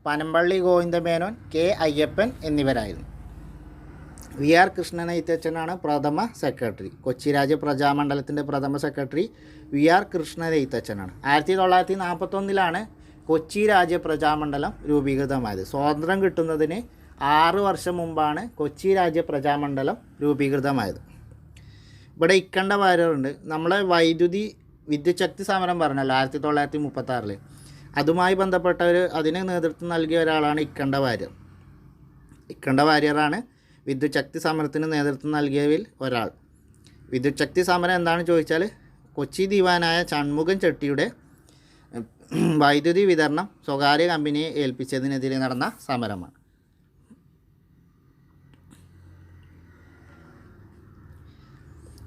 പനമ്പള്ളി ഗോവിന്ദമേനോൻ, K. അയ്യപ്പൻ എന്നിവരായിരുന്നു. VR കൃഷ്ണൻ എഴുത്തച്ഛനാണ് പ്രഥമ സെക്രട്ടറി. കൊച്ചി രാജ്യ പ്രജാമണ്ഡലത്തിൻ്റെ പ്രഥമ സെക്രട്ടറി VR കൃഷ്ണൻ എഴുത്തച്ഛനാണ്. 1941 കൊച്ചി രാജ്യ പ്രജാമണ്ഡലം രൂപീകൃതമായത്. സ്വാതന്ത്ര്യം കിട്ടുന്നതിന് 6 വർഷം മുമ്പാണ് കൊച്ചി രാജ്യ പ്രജാമണ്ഡലം രൂപീകൃതമായത്. ഇവിടെ ഇക്കണ്ട വാര്യറുണ്ട്. നമ്മളെ വിദ്യുത് ശക്തി സമരം പറഞ്ഞല്ലോ 1936. അതുമായി ബന്ധപ്പെട്ടവർ അതിന് നേതൃത്വം നൽകിയ ഒരാളാണ് ഇക്കണ്ട വാര്യർ. ഇക്കണ്ട വാര്യറാണ് വിദ്യുത് ശക്തി സമരത്തിന് നേതൃത്വം നൽകിയവരിൽ ഒരാൾ. വിദ്യുത് ശക്തി സമരം എന്താണെന്ന് ചോദിച്ചാൽ കൊച്ചി ദിവാനായ ഷൺമുഖം ചെട്ടിയുടെ വൈദ്യുതി വിതരണം സ്വകാര്യ കമ്പനിയെ ഏൽപ്പിച്ചതിനെതിരെ നടന്ന സമരമാണ്.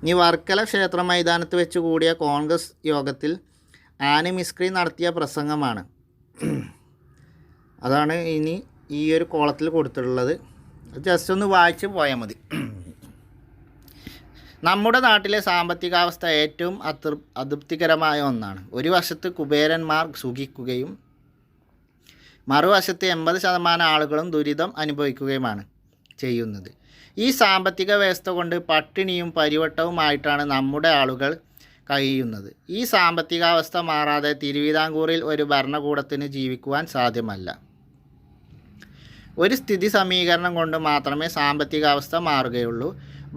ഇനി വർക്കല ക്ഷേത്ര മൈതാനത്ത് വെച്ച് കൂടിയ കോൺഗ്രസ് യോഗത്തിൽ ആനി മിസ്ക്രി നടത്തിയ പ്രസംഗമാണ്. അതാണ് ഇനി ഈ ഒരു കോളത്തിൽ കൊടുത്തിട്ടുള്ളത്. ജസ്റ്റ് ഒന്ന് വായിച്ച് പോയാൽ മതി. നമ്മുടെ നാട്ടിലെ സാമ്പത്തികാവസ്ഥ ഏറ്റവും അതൃപ്തികരമായ ഒന്നാണ്. ഒരു വശത്ത് കുബേരന്മാർ സുഖിക്കുകയും മറുവശത്ത് 80% ആളുകളും ദുരിതം അനുഭവിക്കുകയുമാണ് ചെയ്യുന്നത്. ഈ സാമ്പത്തിക വ്യവസ്ഥ കൊണ്ട് പട്ടിണിയും പരിവട്ടവുമായിട്ടാണ് നമ്മുടെ ആളുകൾ കഴിയുന്നത്. ഈ സാമ്പത്തികാവസ്ഥ മാറാതെ തിരുവിതാംകൂറിൽ ഒരു ഭരണകൂടത്തിന് ജീവിക്കുവാൻ സാധ്യമല്ല. ഒരു സ്ഥിതി സമീകരണം കൊണ്ട് മാത്രമേ സാമ്പത്തികാവസ്ഥ മാറുകയുള്ളൂ.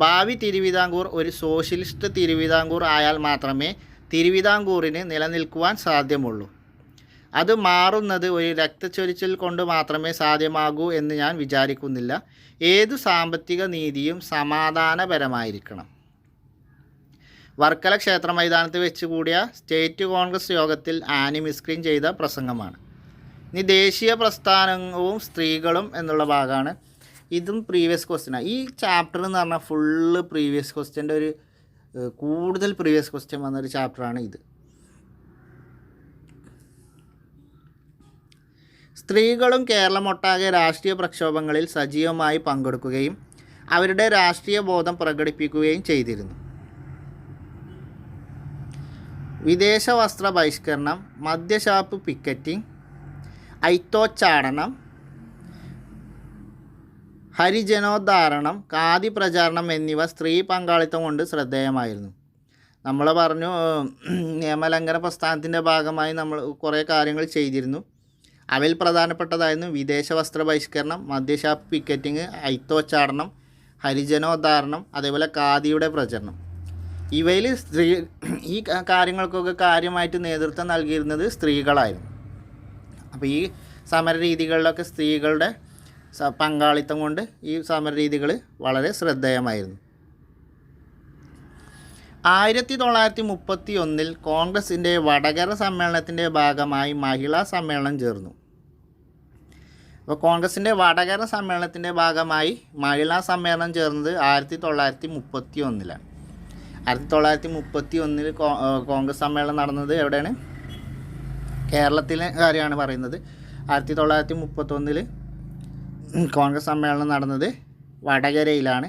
ഭാവി തിരുവിതാംകൂർ ഒരു സോഷ്യലിസ്റ്റ് തിരുവിതാംകൂർ ആയാൽ മാത്രമേ തിരുവിതാംകൂറിന് നിലനിൽക്കുവാൻ സാധ്യമുള്ളൂ. അത് മാറുന്നത് ഒരു രക്തച്ചൊരിച്ചിൽ കൊണ്ട് മാത്രമേ സാധ്യമാകൂ എന്ന് ഞാൻ വിചാരിക്കുന്നില്ല. ഏതു സാമ്പത്തിക നീതിയും സമാധാനപരമായിരിക്കണം. വർക്കല ക്ഷേത്ര മൈതാനത്ത് വെച്ച് കൂടിയ സ്റ്റേറ്റ് കോൺഗ്രസ് യോഗത്തിൽ ആനി മിസ്ക്രി ചെയ്ത പ്രസംഗമാണ്. ഇനി ദേശീയ പ്രസ്ഥാനവും സ്ത്രീകളും എന്നുള്ള ഭാഗമാണ്. ഇതും പ്രീവിയസ് ക്വസ്റ്റ്യനാണ്. ഈ ചാപ്റ്റർ എന്ന് പറഞ്ഞാൽ ഫുള്ള് പ്രീവിയസ് ക്വസ്റ്റ്യൻ്റെ കൂടുതൽ പ്രീവിയസ് ക്വസ്റ്റ്യൻ വന്നൊരു ചാപ്റ്ററാണ് ഇത്. സ്ത്രീകളും കേരളമൊട്ടാകെ രാഷ്ട്രീയ പ്രക്ഷോഭങ്ങളിൽ സജീവമായി പങ്കെടുക്കുകയും അവരുടെ രാഷ്ട്രീയ ബോധം പ്രകടിപ്പിക്കുകയും ചെയ്തിരുന്നു. വിദേശ വസ്ത്ര ബഹിഷ്കരണം, മദ്യഷാപ്പ് പിക്കറ്റിംഗ്, ഐത്തോച്ചാടനം, ഹരിജനോദ്ധാരണം, ഖാദി പ്രചാരണം എന്നിവ സ്ത്രീ പങ്കാളിത്തം കൊണ്ട് ശ്രദ്ധേയമായിരുന്നു. നമ്മൾ പറഞ്ഞു നിയമലംഘന പ്രസ്ഥാനത്തിൻ്റെ ഭാഗമായി നമ്മൾ കുറേ കാര്യങ്ങൾ ചെയ്തിരുന്നു. അവയിൽ പ്രധാനപ്പെട്ടതായിരുന്നു വിദേശ വസ്ത്ര ബഹിഷ്കരണം, മദ്യഷാപ്പ് പിക്കറ്റിംഗ്, ഐത്തോച്ചാടനം, ഹരിജനോദ്ധാരണം, അതേപോലെ ഖാദിയുടെ പ്രചരണം. ഇവയിൽ ഈ കാര്യങ്ങൾക്കൊക്കെ കാര്യമായിട്ട് നേതൃത്വം നൽകിയിരുന്നത് സ്ത്രീകളായിരുന്നു. അപ്പോൾ ഈ സമരരീതികളിലൊക്കെ സ്ത്രീകളുടെ പങ്കാളിത്തം കൊണ്ട് ഈ സമരരീതികൾ വളരെ ശ്രദ്ധേയമായിരുന്നു. 1931 കോൺഗ്രസിൻ്റെ വടകര സമ്മേളനത്തിൻ്റെ ഭാഗമായി മഹിളാ സമ്മേളനം ചേർന്നു. അപ്പോൾ കോൺഗ്രസിൻ്റെ വടകര സമ്മേളനത്തിൻ്റെ ഭാഗമായി മഹിളാ സമ്മേളനം ചേർന്നത് 1931. 1931 കോൺഗ്രസ് സമ്മേളനം നടന്നത് എവിടെയാണ്? കേരളത്തിലെ കാര്യമാണ് പറയുന്നത്. 1931 കോൺഗ്രസ് സമ്മേളനം നടന്നത് വടകരയിലാണ്.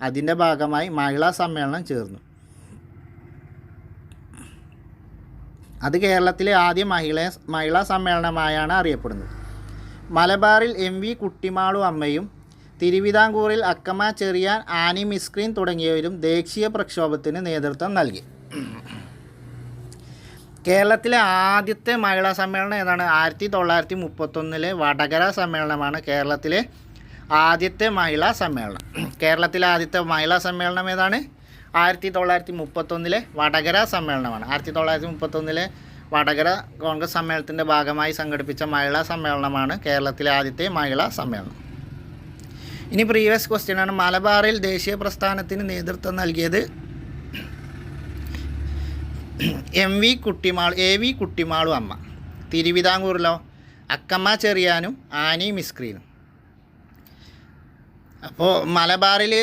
അതിൻ്റെ ഭാഗമായി മഹിളാ സമ്മേളനം ചേർന്നു. അത് കേരളത്തിലെ ആദ്യ മഹിളാ സമ്മേളനമായാണ് അറിയപ്പെടുന്നത്. മലബാറിൽ MV കുട്ടിമാളു അമ്മയും തിരുവിതാംകൂറിൽ അക്കമ്മ ചെറിയാൻ, ആനി മിസ്ക്രി തുടങ്ങിയവരും ദേശീയ പ്രക്ഷോഭത്തിന് നേതൃത്വം നൽകി. കേരളത്തിലെ ആദ്യത്തെ മഹിളാ സമ്മേളനം ഏതാണ്? 1931 വടകര സമ്മേളനമാണ് കേരളത്തിലെ ആദ്യത്തെ മഹിളാ സമ്മേളനം. കേരളത്തിലെ ആദ്യത്തെ മഹിളാ സമ്മേളനം ഏതാണ്? 1931 വടകര സമ്മേളനമാണ്. 1931 വടകര കോൺഗ്രസ് സമ്മേളനത്തിൻ്റെ ഭാഗമായി സംഘടിപ്പിച്ച മഹിളാ സമ്മേളനമാണ് കേരളത്തിലെ ആദ്യത്തെ മഹിളാ സമ്മേളനം. ഇനി പ്രീവിയസ് ക്വസ്റ്റ്യനാണ്. മലബാറിൽ ദേശീയ പ്രസ്ഥാനത്തിന് നേതൃത്വം നൽകിയത് എ വി കുട്ടിമാളും അമ്മ. തിരുവിതാംകൂറിലോ അക്കമ്മ ചെറിയാനും ആനി മിസ്ക്രീനും. അപ്പോൾ മലബാറിൽ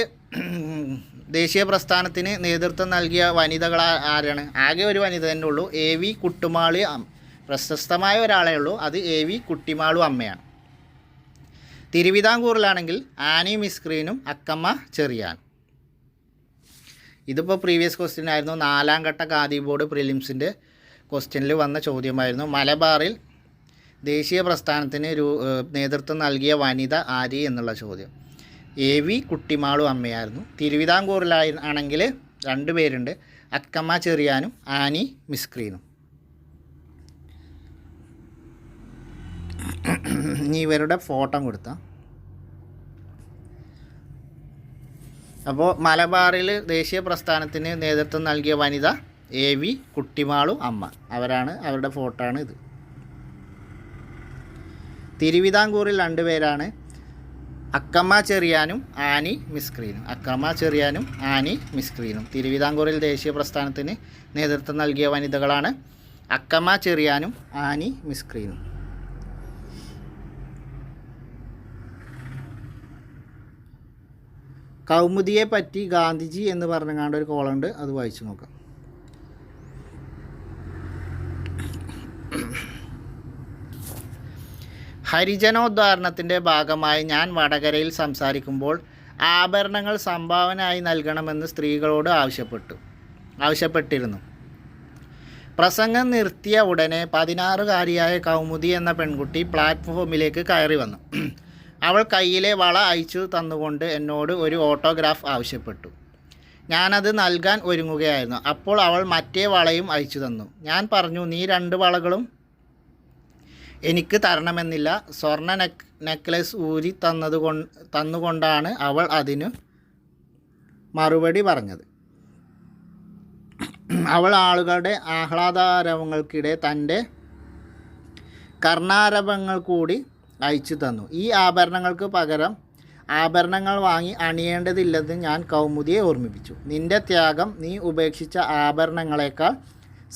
ദേശീയ പ്രസ്ഥാനത്തിന് നേതൃത്വം നൽകിയ വനിതകൾ ആരാണ്? ആകെ ഒരു വനിത തന്നെ ഉള്ളൂ, എ വി കുട്ടിമാളി. പ്രശസ്തമായ ഒരാളേ ഉള്ളൂ, അത് എ വി കുട്ടിമാളും അമ്മയാണ്. തിരുവിതാംകൂറിലാണെങ്കിൽ ആനി മിസ്ക്രീനും അക്കമ്മ ചെറിയാനും. ഇതിപ്പോൾ പ്രീവിയസ് ക്വസ്റ്റ്യൻ ആയിരുന്നു, 4ാം ഘട്ട ഖാദി ബോർഡ് പ്രിലിംസിൻ്റെ ക്വസ്റ്റ്യനിൽ വന്ന ചോദ്യമായിരുന്നു. മലബാറിൽ ദേശീയ പ്രസ്ഥാനത്തിന് നേതൃത്വം നൽകിയ വനിത ആര് എന്നുള്ള ചോദ്യം. A V കുട്ടിമാളും അമ്മയായിരുന്നു. തിരുവിതാംകൂറിലാണെങ്കിൽ 2 പേരുണ്ട്, അക്കമ്മ ചെറിയാനും ആനി മിസ്ക്രീനും. ഇനി ഇവരുടെ ഫോട്ടോ കൊടുത്താൽ, അപ്പോൾ മലബാറിൽ ദേശീയ പ്രസ്ഥാനത്തിന് നേതൃത്വം നൽകിയ വനിത എ വി കുട്ടിമാളും അമ്മ, അവരുടെ ഫോട്ടോ ആണ് ഇത്. തിരുവിതാംകൂറിൽ 2 പേരാണ്, അക്കമ്മ ചെറിയാനും ആനി മിസ്ക്രീനും. തിരുവിതാംകൂറിൽ ദേശീയ പ്രസ്ഥാനത്തിന് നേതൃത്വം നൽകിയ വനിതകളാണ് അക്കമ്മ ചെറിയാനും ആനി മിസ്ക്രീനും. കൗമുദിയെ പറ്റി ഗാന്ധിജി എന്ന് പറഞ്ഞങ്ങാണ്ട് ഒരു കോളുണ്ട്, അത് വായിച്ചു നോക്കാം. ഹരിജനോദ്ധാരണത്തിൻ്റെ ഭാഗമായി ഞാൻ വടകരയിൽ സംസാരിക്കുമ്പോൾ ആഭരണങ്ങൾ സംഭാവനയായി നൽകണമെന്ന് സ്ത്രീകളോട് ആവശ്യപ്പെട്ടിരുന്നു. പ്രസംഗം നിർത്തിയ ഉടനെ 16-കാരിയായ കൗമുദി എന്ന പെൺകുട്ടി പ്ലാറ്റ്ഫോമിലേക്ക് കയറി വന്നു. അവൾ കയ്യിലെ വള അയച്ചു തന്നുകൊണ്ട് എന്നോട് ഒരു ഓട്ടോഗ്രാഫ് ആവശ്യപ്പെട്ടു. ഞാനത് നൽകാൻ ഒരുങ്ങുകയായിരുന്നു. അപ്പോൾ അവൾ മറ്റേ വളയും അയച്ചു തന്നു. ഞാൻ പറഞ്ഞു, നീ 2 വളകളും എനിക്ക് തരണമെന്നില്ല. സ്വർണ്ണ നെക്ലസ് ഊരി തന്നുകൊണ്ടാണ് അവൾ അതിന് മറുപടി പറഞ്ഞത്. അവൾ ആളുകളുടെ ആഹ്ലാദാരവങ്ങൾക്കിടെ തൻ്റെ കർണാരവങ്ങൾ കൂടി അയച്ചു തന്നു. ഈ ആഭരണങ്ങൾക്ക് പകരം ആഭരണങ്ങൾ വാങ്ങി അണിയേണ്ടതില്ലെന്ന് ഞാൻ കൗമുദിയെ ഓർമ്മിപ്പിച്ചു. നിന്റെ ത്യാഗം നീ ഉപേക്ഷിച്ച ആഭരണങ്ങളെക്കാൾ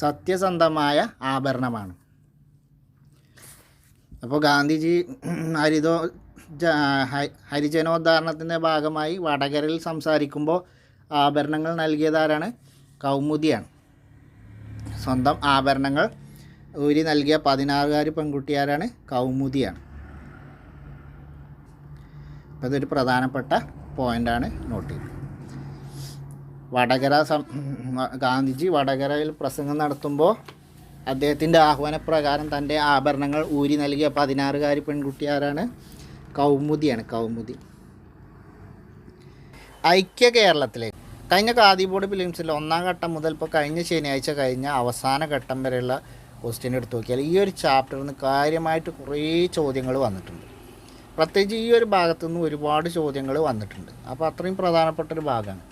സത്യസന്ധമായ ആഭരണമാണ്. അപ്പോൾ ഗാന്ധിജി ഹരിജനോദ്ധാരണത്തിൻ്റെ ഭാഗമായി വടകരയിൽ സംസാരിക്കുമ്പോൾ ആഭരണങ്ങൾ നൽകിയതാരാണ്? കൗമുദിയാണ്. സ്വന്തം ആഭരണങ്ങൾ ഊരി നൽകിയ 16-കാരി പെൺകുട്ടിയാരാണ്? കൗമുദിയാണ്. അപ്പോൾ ഇതൊരു പ്രധാനപ്പെട്ട പോയിൻ്റാണ്, നോട്ട് ചെയ്തത്. ഗാന്ധിജി വടകരയിൽ പ്രസംഗം നടത്തുമ്പോൾ അദ്ദേഹത്തിൻ്റെ ആഹ്വാനപ്രകാരം തൻ്റെ ആഭരണങ്ങൾ ഊരി നൽകിയ 16-കാരി പെൺകുട്ടി ആരാണ്? കൗമുദിയാണ്. കൗമുദി. ഐക്യ കേരളത്തിലേക്ക് കഴിഞ്ഞ ഖാദി ബോർഡ് ഫിലിംസിൽ 1ാം ഘട്ടം മുതൽ ഇപ്പോൾ കഴിഞ്ഞ ശനിയാഴ്ച കഴിഞ്ഞ അവസാന ഘട്ടം വരെയുള്ള ക്വസ്റ്റ്യൻ എടുത്ത് നോക്കിയാൽ ഈ ഒരു ചാപ്റ്ററിൽ നിന്ന് കാര്യമായിട്ട് കുറേ ചോദ്യങ്ങൾ വന്നിട്ടുണ്ട്. പ്രത്യേകിച്ച് ഈ ഒരു ഭാഗത്തു നിന്ന് ഒരുപാട് ചോദ്യങ്ങൾ വന്നിട്ടുണ്ട്. അപ്പോൾ അത്രയും പ്രധാനപ്പെട്ടൊരു ഭാഗമാണ്.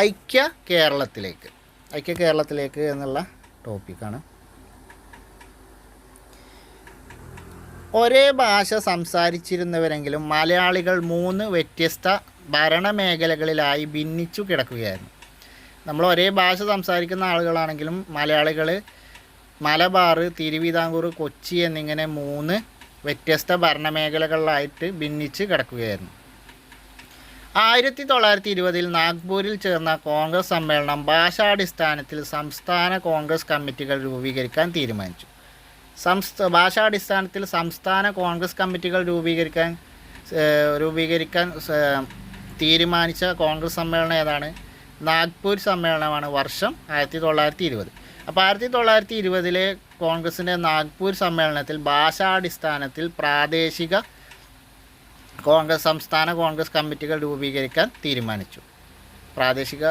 ഐക്യ കേരളത്തിലേക്ക് എന്നുള്ള ടോപ്പിക്കാണ്. ഒരേ ഭാഷ സംസാരിച്ചിരുന്നവരെങ്കിലും മലയാളികൾ 3 വ്യത്യസ്ത ഭരണമേഖലകളിലായി ഭിന്നിച്ചു കിടക്കുകയായിരുന്നു. നമ്മൾ ഒരേ ഭാഷ സംസാരിക്കുന്ന ആളുകളാണെങ്കിലും മലയാളികൾ മലബാർ, തിരുവിതാംകൂർ, കൊച്ചി എന്നിങ്ങനെ 3 വ്യത്യസ്ത ഭരണമേഖലകളിലായിട്ട് ഭിന്നിച്ച് കിടക്കുകയായിരുന്നു. 1920-ൽ നാഗ്പൂരിൽ ചേർന്ന കോൺഗ്രസ് സമ്മേളനം ഭാഷാടിസ്ഥാനത്തിൽ സംസ്ഥാന കോൺഗ്രസ് കമ്മിറ്റികൾ രൂപീകരിക്കാൻ തീരുമാനിച്ചു. ഭാഷാടിസ്ഥാനത്തിൽ സംസ്ഥാന കോൺഗ്രസ് കമ്മിറ്റികൾ രൂപീകരിക്കാൻ തീരുമാനിച്ച കോൺഗ്രസ് സമ്മേളനം ഏതാണ്? നാഗ്പൂർ സമ്മേളനമാണ്. വർഷം 1920. അപ്പോൾ 1920-ലെ കോൺഗ്രസിൻ്റെ നാഗ്പൂർ സമ്മേളനത്തിൽ ഭാഷാടിസ്ഥാനത്തിൽ പ്രാദേശിക സംസ്ഥാന കോൺഗ്രസ് കമ്മിറ്റികൾ രൂപീകരിക്കാൻ തീരുമാനിച്ചു. പ്രാദേശിക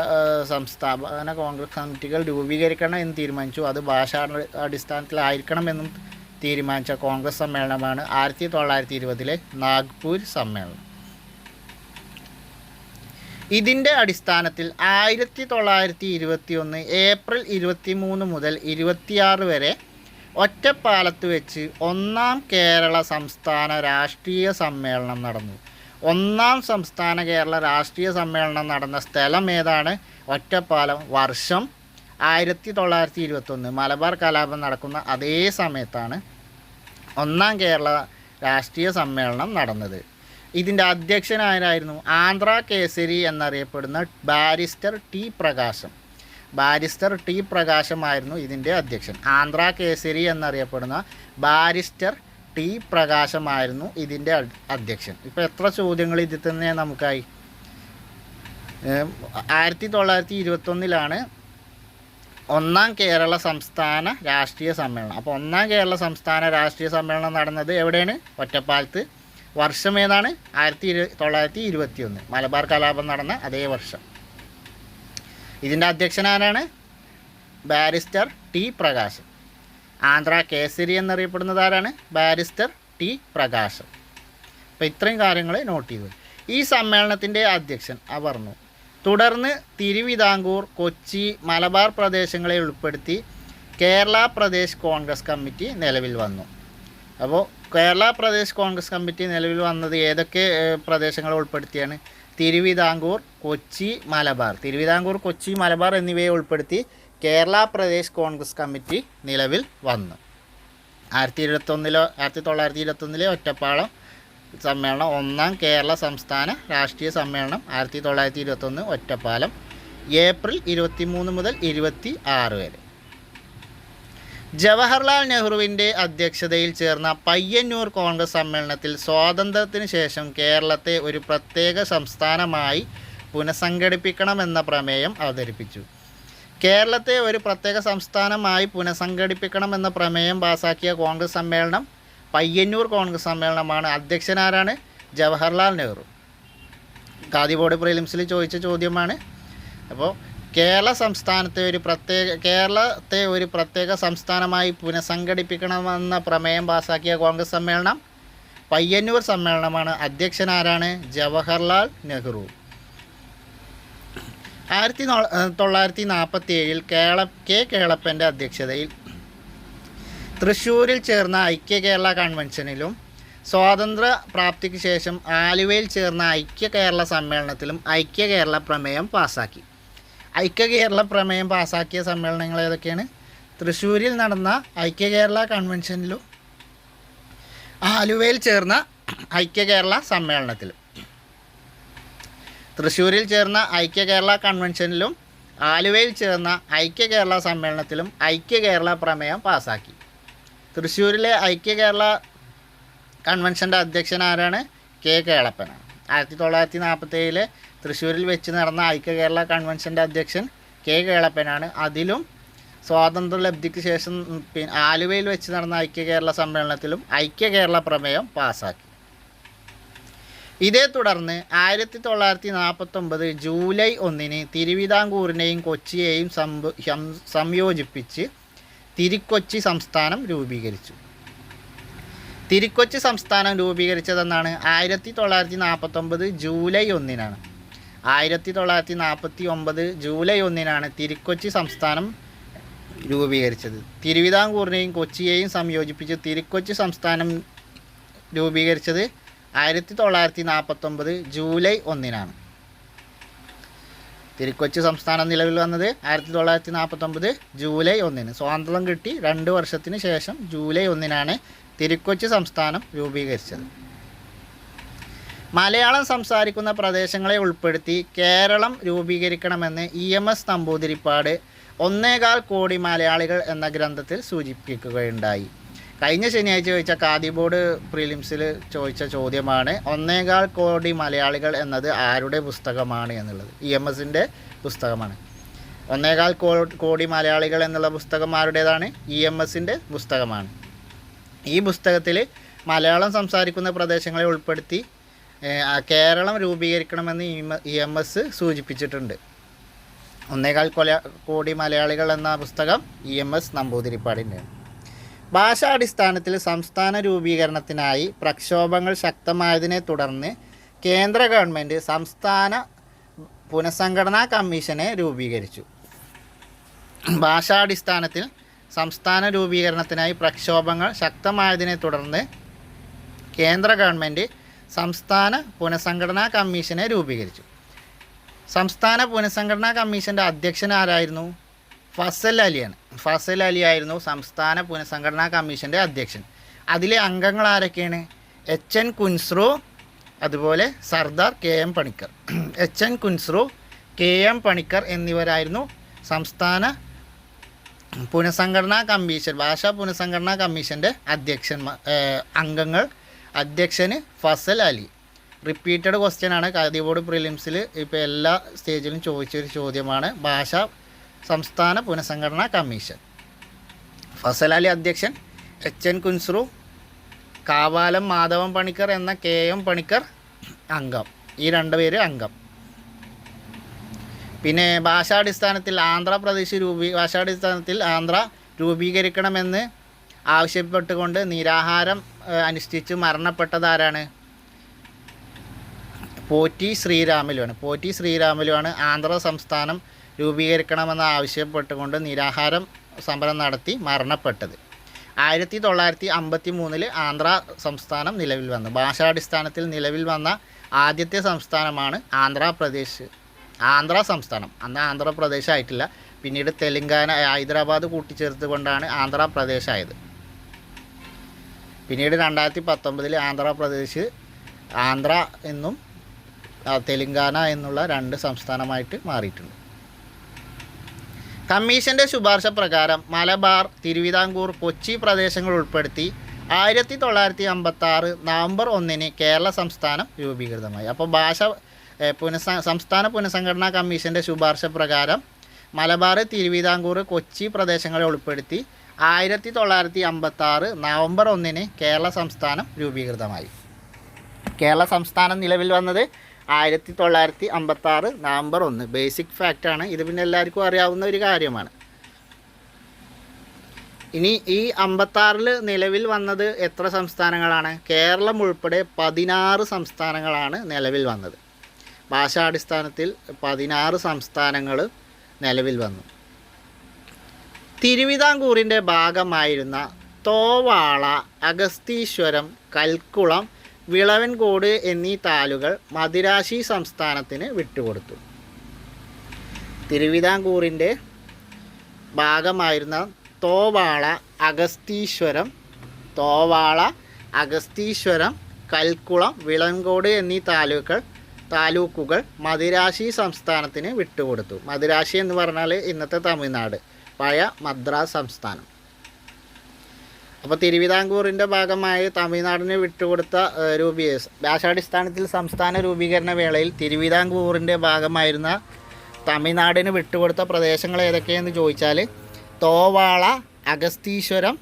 സംസ്ഥാന കോൺഗ്രസ് കമ്മിറ്റികൾ രൂപീകരിക്കണം എന്ന് തീരുമാനിച്ചു. അത് ഭാഷാ അടിസ്ഥാനത്തിലായിരിക്കണമെന്നും തീരുമാനിച്ച കോൺഗ്രസ് സമ്മേളനമാണ് 1920-ലെ നാഗ്പൂർ സമ്മേളനം. ഇതിൻ്റെ അടിസ്ഥാനത്തിൽ 1921 ഏപ്രിൽ 23 മുതൽ 26 വരെ ഒറ്റപ്പാലത്ത് വെച്ച് 1ാം കേരള സംസ്ഥാന രാഷ്ട്രീയ സമ്മേളനം നടന്നു. 1ാം സംസ്ഥാന കേരള രാഷ്ട്രീയ സമ്മേളനം നടന്ന സ്ഥലം ഏതാണ്? ഒറ്റപ്പാലം. വർഷം 1921 മലബാർ കലാപം നടക്കുന്ന അതേ സമയത്താണ് ഒന്നാം കേരള രാഷ്ട്രീയ സമ്മേളനം നടന്നത്. ഇതിൻ്റെ അധ്യക്ഷനായിരുന്നു ആന്ധ്ര കേസരി എന്നറിയപ്പെടുന്ന ബാരിസ്റ്റർ ടി പ്രകാശം. ബാരിസ്റ്റർ ടി പ്രകാശമായിരുന്നു ഇതിൻ്റെ അധ്യക്ഷൻ. ആന്ധ്ര കേസരി എന്നറിയപ്പെടുന്ന ബാരിസ്റ്റർ ടി പ്രകാശമായിരുന്നു ഇതിൻ്റെ അധ്യക്ഷൻ. ഇപ്പോൾ എത്ര ചോദ്യങ്ങൾ ഇതിൽ തന്നെ നമുക്കായി. 1921 ഒന്നാം കേരള സംസ്ഥാന രാഷ്ട്രീയ സമ്മേളനം. അപ്പോൾ ഒന്നാം കേരള സംസ്ഥാന രാഷ്ട്രീയ സമ്മേളനം നടന്നത് എവിടെയാണ്? ഒറ്റപ്പാലത്ത്. വർഷം ഏതാണ്? 1921 മലബാർ കലാപം നടന്ന അതേ വർഷം. ഇതിൻ്റെ അധ്യക്ഷനാരാണ്? ബാരിസ്റ്റർ ടി പ്രകാശം. ആന്ധ്ര കേസരി എന്നറിയപ്പെടുന്നത് ആരാണ്? ബാരിസ്റ്റർ ടി പ്രകാശം. അപ്പോൾ ഇത്രയും കാര്യങ്ങൾ നോട്ട് ചെയ്തു. ഈ സമ്മേളനത്തിൻ്റെ അധ്യക്ഷൻ പറഞ്ഞു. തുടർന്ന് തിരുവിതാംകൂർ, കൊച്ചി, മലബാർ പ്രദേശങ്ങളെ ഉൾപ്പെടുത്തി കേരള പ്രദേശ് കോൺഗ്രസ് കമ്മിറ്റി നിലവിൽ വന്നു. അപ്പോൾ കേരള പ്രദേശ് കോൺഗ്രസ് കമ്മിറ്റി നിലവിൽ വന്നത് ഏതൊക്കെ പ്രദേശങ്ങളെ ഉൾപ്പെടുത്തിയാണ്? തിരുവിതാംകൂർ, കൊച്ചി, മലബാർ. തിരുവിതാംകൂർ, കൊച്ചി, മലബാർ എന്നിവയെ ഉൾപ്പെടുത്തി കേരള പ്രദേശ് കോൺഗ്രസ് കമ്മിറ്റി നിലവിൽ വന്നു. 1921 ഒറ്റപ്പാലം സമ്മേളനം. ഒന്നാം കേരള സംസ്ഥാന രാഷ്ട്രീയ സമ്മേളനം 1921 ഒറ്റപ്പാലം. ഏപ്രിൽ 23 മുതൽ 26 വരെ. ജവഹർലാൽ നെഹ്റുവിൻ്റെ അധ്യക്ഷതയിൽ ചേർന്ന പയ്യന്നൂർ കോൺഗ്രസ് സമ്മേളനത്തിൽ സ്വാതന്ത്ര്യത്തിന് ശേഷം കേരളത്തെ ഒരു പ്രത്യേക സംസ്ഥാനമായി പുനഃസംഘടിപ്പിക്കണമെന്ന പ്രമേയം അവതരിപ്പിച്ചു. കേരളത്തെ ഒരു പ്രത്യേക സംസ്ഥാനമായി പുനഃസംഘടിപ്പിക്കണമെന്ന പ്രമേയം പാസാക്കിയ കോൺഗ്രസ് സമ്മേളനം പയ്യന്നൂർ കോൺഗ്രസ് സമ്മേളനമാണ്. അധ്യക്ഷനാരാണ്? ജവഹർലാൽ നെഹ്റു. ഖാദി ബോർഡ് പ്രിലിംസിൽ ചോദിച്ച ചോദ്യമാണ്. അപ്പോൾ കേരളത്തെ ഒരു പ്രത്യേക സംസ്ഥാനമായി പുനഃസംഘടിപ്പിക്കണമെന്ന പ്രമേയം പാസാക്കിയ കോൺഗ്രസ് സമ്മേളനം പയ്യന്നൂർ സമ്മേളനമാണ്. അധ്യക്ഷനാരാണ്? ജവഹർലാൽ നെഹ്റു. 1947 കെ കേളപ്പൻ്റെ അധ്യക്ഷതയിൽ തൃശ്ശൂരിൽ ചേർന്ന ഐക്യ കേരള കൺവെൻഷനിലും സ്വാതന്ത്ര്യ പ്രാപ്തിക്ക് ശേഷം ആലുവയിൽ ചേർന്ന ഐക്യ കേരള സമ്മേളനത്തിലും ഐക്യ കേരള പ്രമേയം പാസാക്കി. ഐക്യ കേരള പ്രമേയം പാസാക്കിയ സമ്മേളനങ്ങൾ ഏതൊക്കെയാണ്? തൃശ്ശൂരിൽ നടന്ന ഐക്യ കേരള കൺവെൻഷനിലും ആലുവയിൽ ചേർന്ന ഐക്യ കേരള സമ്മേളനത്തിലും. തൃശ്ശൂരിൽ ചേർന്ന ഐക്യ കേരള കൺവെൻഷനിലും ആലുവയിൽ ചേർന്ന ഐക്യ കേരള സമ്മേളനത്തിലും ഐക്യ കേരള പ്രമേയം പാസാക്കി. തൃശ്ശൂരിലെ ഐക്യ കേരള കൺവെൻഷൻ്റെ അധ്യക്ഷൻ ആരാണ്? കെ കേളപ്പനാണ്. 1947 തൃശ്ശൂരിൽ വെച്ച് നടന്ന ഐക്യ കേരള കൺവെൻഷൻ്റെ അധ്യക്ഷൻ കെ കേളപ്പനാണ്. അതിലും സ്വാതന്ത്ര്യലബ്ധിക്ക് ശേഷം ആലുവയിൽ വെച്ച് നടന്ന ഐക്യ കേരള സമ്മേളനത്തിലും ഐക്യ കേരള പ്രമേയം പാസാക്കി. ഇതേ തുടർന്ന് 1949 ജൂലൈ 1 തിരുവിതാംകൂറിനെയും കൊച്ചിയെയും സംയോജിപ്പിച്ച് തിരുക്കൊച്ചി സംസ്ഥാനം രൂപീകരിച്ചു. തിരുക്കൊച്ചി സംസ്ഥാനം രൂപീകരിച്ചതെന്നാണ്? 1949 ജൂലൈ 1 1949 ജൂലൈ 1 തിരുക്കൊച്ചി സംസ്ഥാനം രൂപീകരിച്ചത്. തിരുവിതാംകൂറിനെയും കൊച്ചിയെയും സംയോജിപ്പിച്ച് തിരുക്കൊച്ചി സംസ്ഥാനം രൂപീകരിച്ചത് 1949 ജൂലൈ 1 തിരുക്കൊച്ചി സംസ്ഥാനം നിലവിൽ വന്നത് 1949 ജൂലൈ 1. സ്വാതന്ത്ര്യം കിട്ടി 2 വർഷത്തിന് ശേഷം ജൂലൈ 1 തിരുക്കൊച്ചി സംസ്ഥാനം രൂപീകരിച്ചത്. മലയാളം സംസാരിക്കുന്ന പ്രദേശങ്ങളെ ഉൾപ്പെടുത്തി കേരളം രൂപീകരിക്കണമെന്ന് EMS നമ്പൂതിരിപ്പാട് 1.25 കോടി മലയാളികൾ എന്ന ഗ്രന്ഥത്തിൽ സൂചിപ്പിക്കുകയുണ്ടായി. കഴിഞ്ഞ ശനിയാഴ്ച ചോദിച്ച ഖാദി ബോർഡ് പ്രിലിംസിൽ ചോദിച്ച ചോദ്യമാണ് 1.25 കോടി മലയാളികൾ എന്നത് ആരുടെ പുസ്തകമാണ് എന്നുള്ളത്. EMSൻ്റെ പുസ്തകമാണ്. 1.25 കോടി മലയാളികൾ എന്നുള്ള പുസ്തകം ആരുടേതാണ്? EMSൻ്റെ പുസ്തകമാണ്. ഈ പുസ്തകത്തിൽ മലയാളം സംസാരിക്കുന്ന പ്രദേശങ്ങളെ ഉൾപ്പെടുത്തി കേരളം രൂപീകരിക്കണമെന്ന് EMS സൂചിപ്പിച്ചിട്ടുണ്ട്. 1.25 കോടി മലയാളികൾ എന്ന പുസ്തകം EMS നമ്പൂതിരിപ്പാടിൻ്റെയാണ്. ഭാഷാടിസ്ഥാനത്തിൽ സംസ്ഥാന രൂപീകരണത്തിനായി പ്രക്ഷോഭങ്ങൾ ശക്തമായതിനെ തുടർന്ന് കേന്ദ്ര ഗവൺമെൻറ് സംസ്ഥാന പുനഃസംഘടനാ കമ്മീഷനെ രൂപീകരിച്ചു. ഭാഷാടിസ്ഥാനത്തിൽ സംസ്ഥാന രൂപീകരണത്തിനായി പ്രക്ഷോഭങ്ങൾ ശക്തമായതിനെ തുടർന്ന് കേന്ദ്ര ഗവൺമെൻറ് സംസ്ഥാന പുനഃസംഘടനാ കമ്മീഷനെ രൂപീകരിച്ചു. സംസ്ഥാന പുനഃസംഘടനാ കമ്മീഷൻ്റെ അധ്യക്ഷൻ ആരായിരുന്നു? ഫസൽ അലിയാണ്. ഫസൽ അലി ആയിരുന്നു സംസ്ഥാന പുനഃസംഘടനാ കമ്മീഷൻ്റെ അധ്യക്ഷൻ. അതിലെ അംഗങ്ങൾ ആരൊക്കെയാണ്? എച്ച് എൻ കുൻസ്രു, അതുപോലെ Sardar K M Panicker. H N Kunzru, K M Panicker എന്നിവരായിരുന്നു സംസ്ഥാന പുനഃസംഘടനാ കമ്മീഷൻ, ഭാഷാ പുനഃസംഘടനാ കമ്മീഷൻ്റെ അംഗങ്ങൾ. അധ്യക്ഷന് ഫസൽ അലി. റിപ്പീറ്റഡ് ക്വസ്റ്റ്യനാണ് ഖാദി ബോർഡ് പ്രിലിംസിൽ ഇപ്പോൾ എല്ലാ സ്റ്റേജിലും ചോദിച്ചൊരു ചോദ്യമാണ്. ഭാഷാ സംസ്ഥാന പുനഃസംഘടനാ കമ്മീഷൻ. ഫസൽ അലി അധ്യക്ഷൻ, എച്ച് എൻ കുൻസ്രു, കാവാലം മാധവൻ പണിക്കർ എന്ന കെ എം പണിക്കർ അംഗം. ഈ രണ്ടുപേര് അംഗം. പിന്നെ ഭാഷാടിസ്ഥാനത്തിൽ ആന്ധ്ര രൂപീകരിക്കണമെന്ന് ആവശ്യപ്പെട്ടുകൊണ്ട് നിരാഹാരം അനുഷ്ഠിച്ച് മരണപ്പെട്ടതാരാണ്? പോറ്റി ശ്രീരാമലുവാണ്. ആന്ധ്ര സംസ്ഥാനം രൂപീകരിക്കണമെന്ന് ആവശ്യപ്പെട്ടുകൊണ്ട് നിരാഹാരം സമരം നടത്തി മരണപ്പെട്ടത്. 1953 ആന്ധ്ര സംസ്ഥാനം നിലവിൽ വന്നു. ഭാഷാടിസ്ഥാനത്തിൽ നിലവിൽ വന്ന ആദ്യത്തെ സംസ്ഥാനമാണ് ആന്ധ്ര സംസ്ഥാനം. അന്ന് ആന്ധ്രാപ്രദേശ് ആയിട്ടില്ല. പിന്നീട് തെലങ്കാന, ഹൈദരാബാദ് കൂട്ടിച്ചേർത്തുകൊണ്ടാണ് ആന്ധ്രാപ്രദേശ് ആയത്. പിന്നീട് 2019 ആന്ധ്രാപ്രദേശ് ആന്ധ്ര എന്നും തെലങ്കാന എന്നുള്ള 2 സംസ്ഥാനമായിട്ട് മാറിയിട്ടുണ്ട്. കമ്മീഷൻ്റെ ശുപാർശ പ്രകാരം മലബാർ, തിരുവിതാംകൂർ, കൊച്ചി പ്രദേശങ്ങൾ ഉൾപ്പെടുത്തി 1956 നവംബർ 1 കേരള സംസ്ഥാനം രൂപീകൃതമായി. അപ്പോൾ സംസ്ഥാന പുനഃസംഘടനാ കമ്മീഷൻ്റെ ശുപാർശ പ്രകാരം മലബാർ, തിരുവിതാംകൂർ, കൊച്ചി പ്രദേശങ്ങളെ ഉൾപ്പെടുത്തി 1956 നവംബർ 1 കേരള സംസ്ഥാനം രൂപീകൃതമായി. കേരള സംസ്ഥാനം നിലവിൽ വന്നത് 1956 നവംബർ 1. ബേസിക് ഫാക്റ്റാണ് ഇത്, പിന്നെ എല്ലാവർക്കും അറിയാവുന്ന ഒരു കാര്യമാണ്. ഇനി ഈ 56 നിലവിൽ വന്നത് എത്ര സംസ്ഥാനങ്ങളാണ്? കേരളം ഉൾപ്പെടെ 16 സംസ്ഥാനങ്ങളാണ് നിലവിൽ വന്നത്. ഭാഷാടിസ്ഥാനത്തിൽ 16 സംസ്ഥാനങ്ങൾ നിലവിൽ വന്നു. തിരുവിതാംകൂറിൻ്റെ ഭാഗമായിരുന്ന തോവാള, അഗസ്തീശ്വരം, കൽക്കുളം, വിളവൻകോട് എന്നീ താലുകൾ മദിരാശി സംസ്ഥാനത്തിന് വിട്ടുകൊടുത്തു. തിരുവിതാംകൂറിൻ്റെ ഭാഗമായിരുന്ന തോവാള, അഗസ്തീശ്വരം, കൽക്കുളം, വിളവൻകോട് എന്നീ താലൂക്കുകൾ മദിരാശി സംസ്ഥാനത്തിന് വിട്ടുകൊടുത്തു. മദിരാശി എന്ന് പറഞ്ഞാൽ ഇന്നത്തെ തമിഴ്നാട്, പഴയ മദ്രാസ് സംസ്ഥാനം. അപ്പോൾ തിരുവിതാംകൂറിൻ്റെ ഭാഗമായി തമിഴ്നാടിന് വിട്ടുകൊടുത്ത ഭാഷാടിസ്ഥാനത്തിൽ സംസ്ഥാന രൂപീകരണ വേളയിൽ തിരുവിതാംകൂറിൻ്റെ ഭാഗമായിരുന്ന തമിഴ്നാടിന് വിട്ടുകൊടുത്ത പ്രദേശങ്ങൾ ഏതൊക്കെയെന്ന് ചോദിച്ചാൽ തോവാള, അഗസ്തീശ്വരം,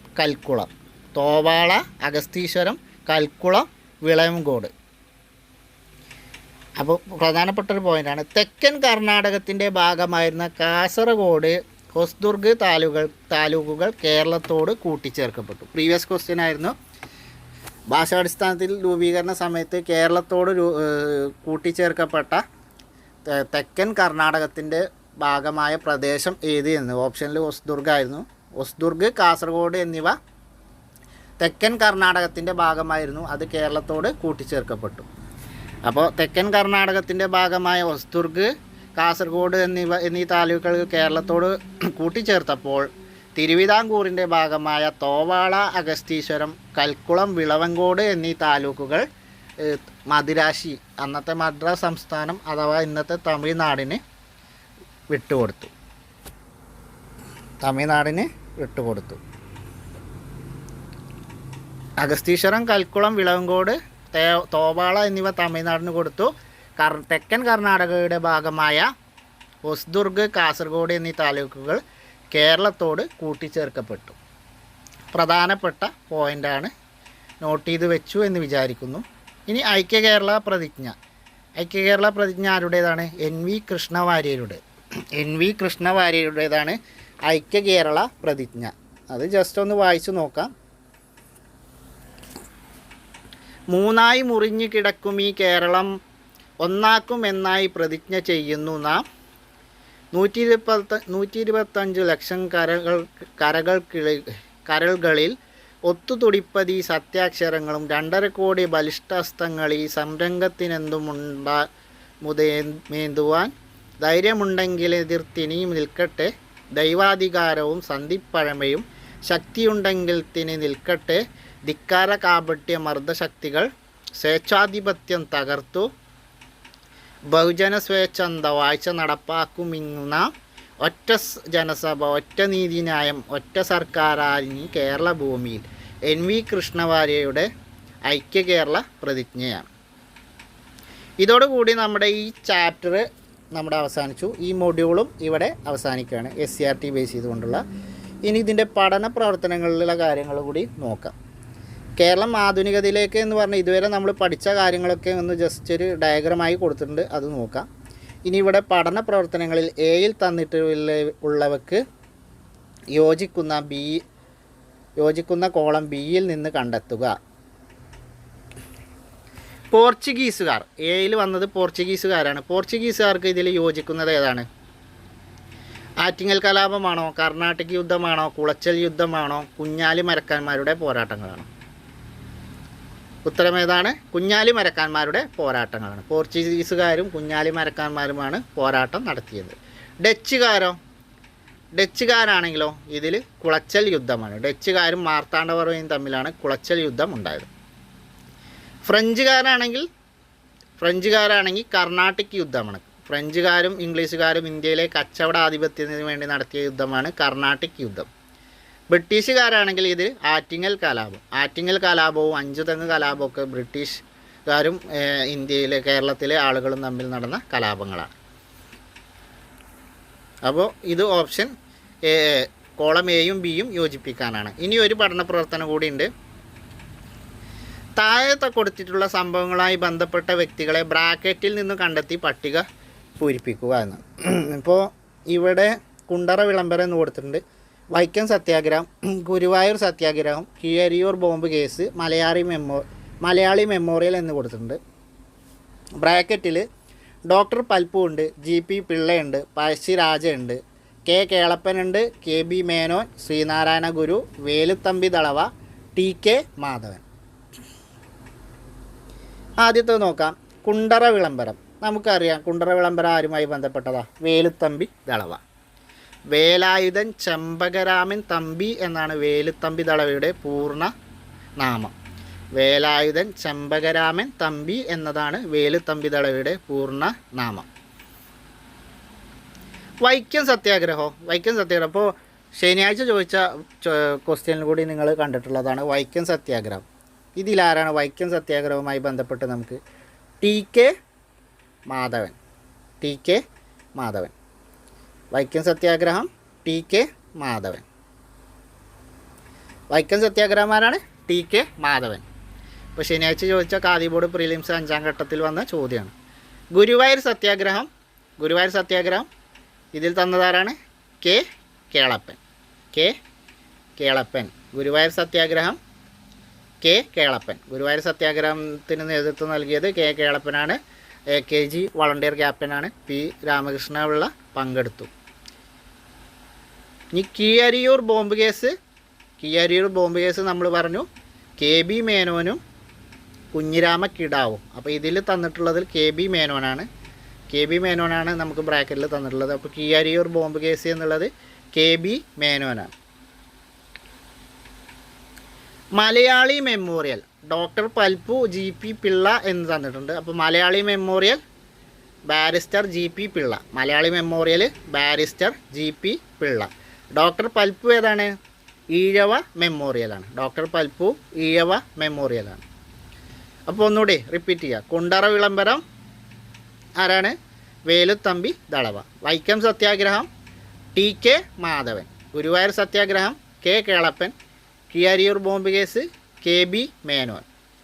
കൽക്കുളം, വിളവൻകോട്. അപ്പോൾ പ്രധാനപ്പെട്ടൊരു പോയിൻ്റാണ്. തെക്കൻ കർണാടകത്തിൻ്റെ ഭാഗമായിരുന്ന കാസർഗോഡ്, ഹൊസ്ദുർഗ് താലൂക്കുകൾ കേരളത്തോട് കൂട്ടിച്ചേർക്കപ്പെട്ടു. പ്രീവിയസ് ക്വസ്റ്റ്യൻ ആയിരുന്നു. ഭാഷാടിസ്ഥാനത്തിൽ രൂപീകരണ സമയത്ത് കേരളത്തോട് കൂട്ടിച്ചേർക്കപ്പെട്ട തെക്കൻ കർണാടകത്തിൻ്റെ ഭാഗമായ പ്രദേശം ഏത് എന്ന്. ഓപ്ഷനിൽ ഹൊസ്ദുർഗ് ആയിരുന്നു. ഹൊസ്ദുർഗ്, കാസർഗോഡ് എന്നിവ തെക്കൻ കർണാടകത്തിൻ്റെ ഭാഗമായിരുന്നു. അത് കേരളത്തോട് കൂട്ടിച്ചേർക്കപ്പെട്ടു. അപ്പോൾ തെക്കൻ കർണാടകത്തിൻ്റെ ഭാഗമായ ഹൊസ്ദുർഗ്, കാസർഗോഡ് എന്നീ താലൂക്കുകൾ കേരളത്തോട് കൂട്ടിച്ചേർത്തപ്പോൾ തിരുവിതാംകൂറിൻ്റെ ഭാഗമായ തോവാള, അഗസ്തീശ്വരം, കൽക്കുളം, വിളവൻകോട് എന്നീ താലൂക്കുകൾ മദിരാശി, അന്നത്തെ മദ്രാസ് സംസ്ഥാനം അഥവാ ഇന്നത്തെ തമിഴ്നാടിന് വിട്ടുകൊടുത്തു. അഗസ്തീശ്വരം, കൽക്കുളം, വിളവൻകോട്, തോവാള എന്നിവ തമിഴ്നാടിന് കൊടുത്തു. തെക്കൻ കർണാടകയുടെ ഭാഗമായ ഹൊസ്ദുർഗ്, കാസർഗോഡ് എന്നീ താലൂക്കുകൾ കേരളത്തോട് കൂട്ടിച്ചേർക്കപ്പെട്ടു. പ്രധാനപ്പെട്ട പോയിൻ്റാണ്, നോട്ട് ചെയ്ത് വെച്ചു എന്ന് വിചാരിക്കുന്നു. ഇനി ഐക്യകേരള പ്രതിജ്ഞ ആരുടേതാണ്? എൻ വി കൃഷ്ണവാര്യരുടേതാണ് ഐക്യകേരള പ്രതിജ്ഞ. അത് ജസ്റ്റ് ഒന്ന് വായിച്ചു നോക്കാം. മൂന്നായി മുറിഞ്ഞു കിടക്കും ഈ കേരളം ഒന്നാക്കുമെന്നായി പ്രതിജ്ഞ ചെയ്യുന്നു നാം. 125 ലക്ഷം കരൾകളിൽ ഒത്തുതുടിപ്പതി സത്യാക്ഷരങ്ങളും 2.5 കോടി ബലിഷ്ഠഹസ്തങ്ങൾ ഈ സംരംഗത്തിനെന്തുമുണ്ടാ മേന്തുവാൻ ധൈര്യമുണ്ടെങ്കിൽ എതിർത്തിനി നിൽക്കട്ടെ ദൈവാധികാരവും സന്ധിപ്പഴമയും ശക്തിയുണ്ടെങ്കിൽ തിനി നിൽക്കട്ടെ ധിക്കാര കാപട്യ മർദ്ദശക്തികൾ സ്വേച്ഛാധിപത്യം തകർത്തു ബഹുജന സ്വേച്ഛന്ത വാഴ്ച നടപ്പാക്കുമിങ്ങുന്ന ഒറ്റ ജനസഭ ഒറ്റ നീതിന്യായം ഒറ്റ സർക്കാരായി കേരള ഭൂമിയിൽ NV കൃഷ്ണവാര്യയുടെ ഐക്യ കേരള പ്രതിജ്ഞയാണ്. ഇതോടുകൂടി നമ്മുടെ ഈ ചാപ്റ്റർ നമ്മുടെ അവസാനിച്ചു. ഈ മൊഡ്യൂളും ഇവിടെ അവസാനിക്കുകയാണ് SCRT ബേസ് ചെയ്തുകൊണ്ടുള്ള. ഇനി ഇതിൻ്റെ പഠന പ്രവർത്തനങ്ങളിലുള്ള കാര്യങ്ങൾ കൂടി നോക്കാം. കേരളം ആധുനികതയിലേക്ക് എന്ന് പറഞ്ഞാൽ ഇതുവരെ നമ്മൾ പഠിച്ച കാര്യങ്ങളൊക്കെ ഒന്ന് ജസ്റ്റ് ഒരു ഡയഗ്രമായി കൊടുത്തിട്ടുണ്ട്, അത് നോക്കാം. ഇനി ഇവിടെ പഠന പ്രവർത്തനങ്ങളിൽ എയിൽ ഉള്ളവർക്ക് യോജിക്കുന്ന കോളം ബിയിൽ നിന്ന് കണ്ടെത്തുക. പോർച്ചുഗീസുകാർ എയിൽ വന്നത് പോർച്ചുഗീസുകാരാണ്. പോർച്ചുഗീസുകാർക്ക് ഇതിൽ യോജിക്കുന്നത് ഏതാണ്? ആറ്റിങ്ങൽ കലാപമാണോ, കർണാട്ടിക് യുദ്ധമാണോ, കുളച്ചൽ യുദ്ധമാണോ, കുഞ്ഞാലി മരക്കാന്മാരുടെ പോരാട്ടങ്ങളാണോ? ഉത്തരം ഏതാണ്? കുഞ്ഞാലി മരക്കാന്മാരുടെ പോരാട്ടങ്ങളാണ്. പോർച്ചുഗീസുകാരും കുഞ്ഞാലി മരക്കാന്മാരുമാണ് പോരാട്ടം നടത്തിയത്. ഡച്ചുകാരാണെങ്കിലോ ഇതിൽ കുളച്ചൽ യുദ്ധമാണ്. ഡച്ചുകാരും മാർത്താണ്ഡവർമ്മയും തമ്മിലാണ് കുളച്ചൽ യുദ്ധം ഉണ്ടായത്. ഫ്രഞ്ചുകാരാണെങ്കിൽ കർണാട്ടിക് യുദ്ധമാണ്. ഫ്രഞ്ചുകാരും ഇംഗ്ലീഷുകാരും ഇന്ത്യയിലെ കച്ചവടാധിപത്യത്തിന് വേണ്ടി നടത്തിയ യുദ്ധമാണ് കർണാട്ടിക് യുദ്ധം. ബ്രിട്ടീഷുകാരാണെങ്കിൽ ഇത് ആറ്റിങ്ങൽ കലാപവും അഞ്ചുതെങ്ങ് കലാപവും ഒക്കെ ബ്രിട്ടീഷുകാരും കേരളത്തിലെ ആളുകളും തമ്മിൽ നടന്ന കലാപങ്ങളാണ്. അപ്പോൾ ഇത് ഓപ്ഷൻ കോളം എയും ബിയും യോജിപ്പിക്കാനാണ്. ഇനി ഒരു പഠന പ്രവർത്തനം കൂടിയുണ്ട്. താഴത്തെ കൊടുത്തിട്ടുള്ള സംഭവങ്ങളുമായി ബന്ധപ്പെട്ട വ്യക്തികളെ ബ്രാക്കറ്റിൽ നിന്ന് കണ്ടെത്തി പട്ടിക പൂരിപ്പിക്കുക എന്ന്. ഇപ്പോൾ ഇവിടെ കുണ്ടറ വിളംബരം എന്ന് കൊടുത്തിട്ടുണ്ട്. വൈക്കം സത്യാഗ്രഹം, ഗുരുവായൂർ സത്യാഗ്രഹം, Keezhariyur bomb case, Malayali memorial എന്ന് കൊടുത്തിട്ടുണ്ട്. ബ്രാക്കറ്റിൽ ഡോക്ടർ പൽപ്പു ഉണ്ട്, GP പിള്ളയുണ്ട്, പഴശ്ശിരാജയുണ്ട്, K കേളപ്പനുണ്ട്, KB Menon, Sreenarayana ഗുരു, വേലുത്തമ്പി ദളവ, TK മാധവൻ. ആദ്യത്തെ നോക്കാം. കുണ്ടറ വിളംബരം. നമുക്കറിയാം കുണ്ടറ വിളംബരം ആരുമായി ബന്ധപ്പെട്ടതാ? വേലുത്തമ്പി ദളവ. വേലായുധൻ ചെമ്പകരാമൻ തമ്പി എന്നാണ് വേലുത്തമ്പി ദളവയുടെ പൂർണ്ണ നാമം. വേലായുധൻ ചെമ്പകരാമൻ തമ്പി എന്നതാണ് വേലുത്തമ്പി ദളവയുടെ പൂർണ്ണ നാമം. വൈക്കം സത്യാഗ്രഹം. ഇപ്പോൾ ശനിയാഴ്ച ചോദിച്ച ക്വസ്റ്റ്യനിൽ കൂടി നിങ്ങൾ കണ്ടിട്ടുള്ളതാണ് വൈക്കം സത്യാഗ്രഹം. ഇതിലാരാണ് വൈക്കം സത്യാഗ്രഹവുമായി ബന്ധപ്പെട്ട് നമുക്ക്? TK മാധവൻ. വൈക്കം സത്യാഗ്രഹം TK മാധവൻ. വൈക്കം സത്യാഗ്രഹമാരാണ് TK മാധവൻ. ഇപ്പോൾ ശനിയാഴ്ച ചോദിച്ച ഖാദി ബോർഡ് പ്രിലിംസ് 5ാം ഘട്ടത്തിൽ വന്ന ചോദ്യമാണ്. ഗുരുവായൂർ സത്യാഗ്രഹം ഇതിൽ തന്നതാരാണ്? K കേളപ്പൻ. ഗുരുവായൂർ സത്യാഗ്രഹം K കേളപ്പൻ. ഗുരുവായൂർ സത്യാഗ്രഹത്തിന് നേതൃത്വം നൽകിയത് K കേളപ്പനാണ്. AKG വളണ്ടിയർ ക്യാപ്റ്റനാണ്. P രാമകൃഷ്ണപിള്ള പങ്കെടുത്തു. ഇനി കീഴരിയൂർ ബോംബ് കേസ് നമ്മൾ പറഞ്ഞു KB മേനോനും കുഞ്ഞിരാമ കിടാവും. അപ്പോൾ ഇതിൽ തന്നിട്ടുള്ളതിൽ KB മേനോനാണ് നമുക്ക് ബ്രാക്കറ്റിൽ തന്നിട്ടുള്ളത്. അപ്പോൾ കീഴരിയൂർ ബോംബ് കേസ് എന്നുള്ളത് KB മേനോനാണ്. Malayali Memorial doctor Palpu GP Pillai എന്ന് തന്നിട്ടുണ്ട്. അപ്പോൾ Malayali Memorial barrister GP Pillai. Doctor Palpu ഏതാണ്? ഈഴവ മെമ്മോറിയലാണ്. അപ്പോൾ ഒന്നുകൂടി റിപ്പീറ്റ് ചെയ്യുക. കുണ്ടറ വിളംബരം ആരാണ്? വേലുത്തമ്പി ദളവ. വൈക്കം സത്യാഗ്രഹം TK Madhavan. Guruvayur Satyagraha K Kelappan. Keezhariyur bomb case KB Menon.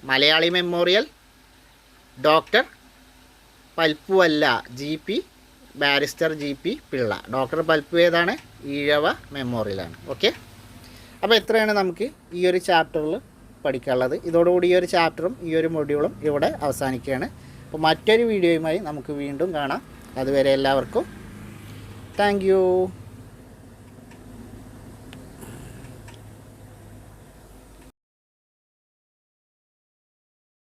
Malayali Memorial doctor Palpu അല്ല, barrister GP Pillai. Doctor Palpu ഏതാണ്? ഈഴവ മെമ്മോറിയലാണ്. ഓക്കെ, അപ്പോൾ ഇത്രയാണ് നമുക്ക് ഈ ഒരു ചാപ്റ്ററിൽ പഠിക്കാനുള്ളത്. ഇതോടുകൂടി ഈ ഒരു ചാപ്റ്ററും ഈ ഒരു മൊഡ്യൂളും ഇവിടെ അവസാനിക്കുകയാണ്. അപ്പോൾ മറ്റൊരു വീഡിയോയുമായി നമുക്ക് വീണ്ടും കാണാം. അതുവരെ എല്ലാവർക്കും താങ്ക് യു.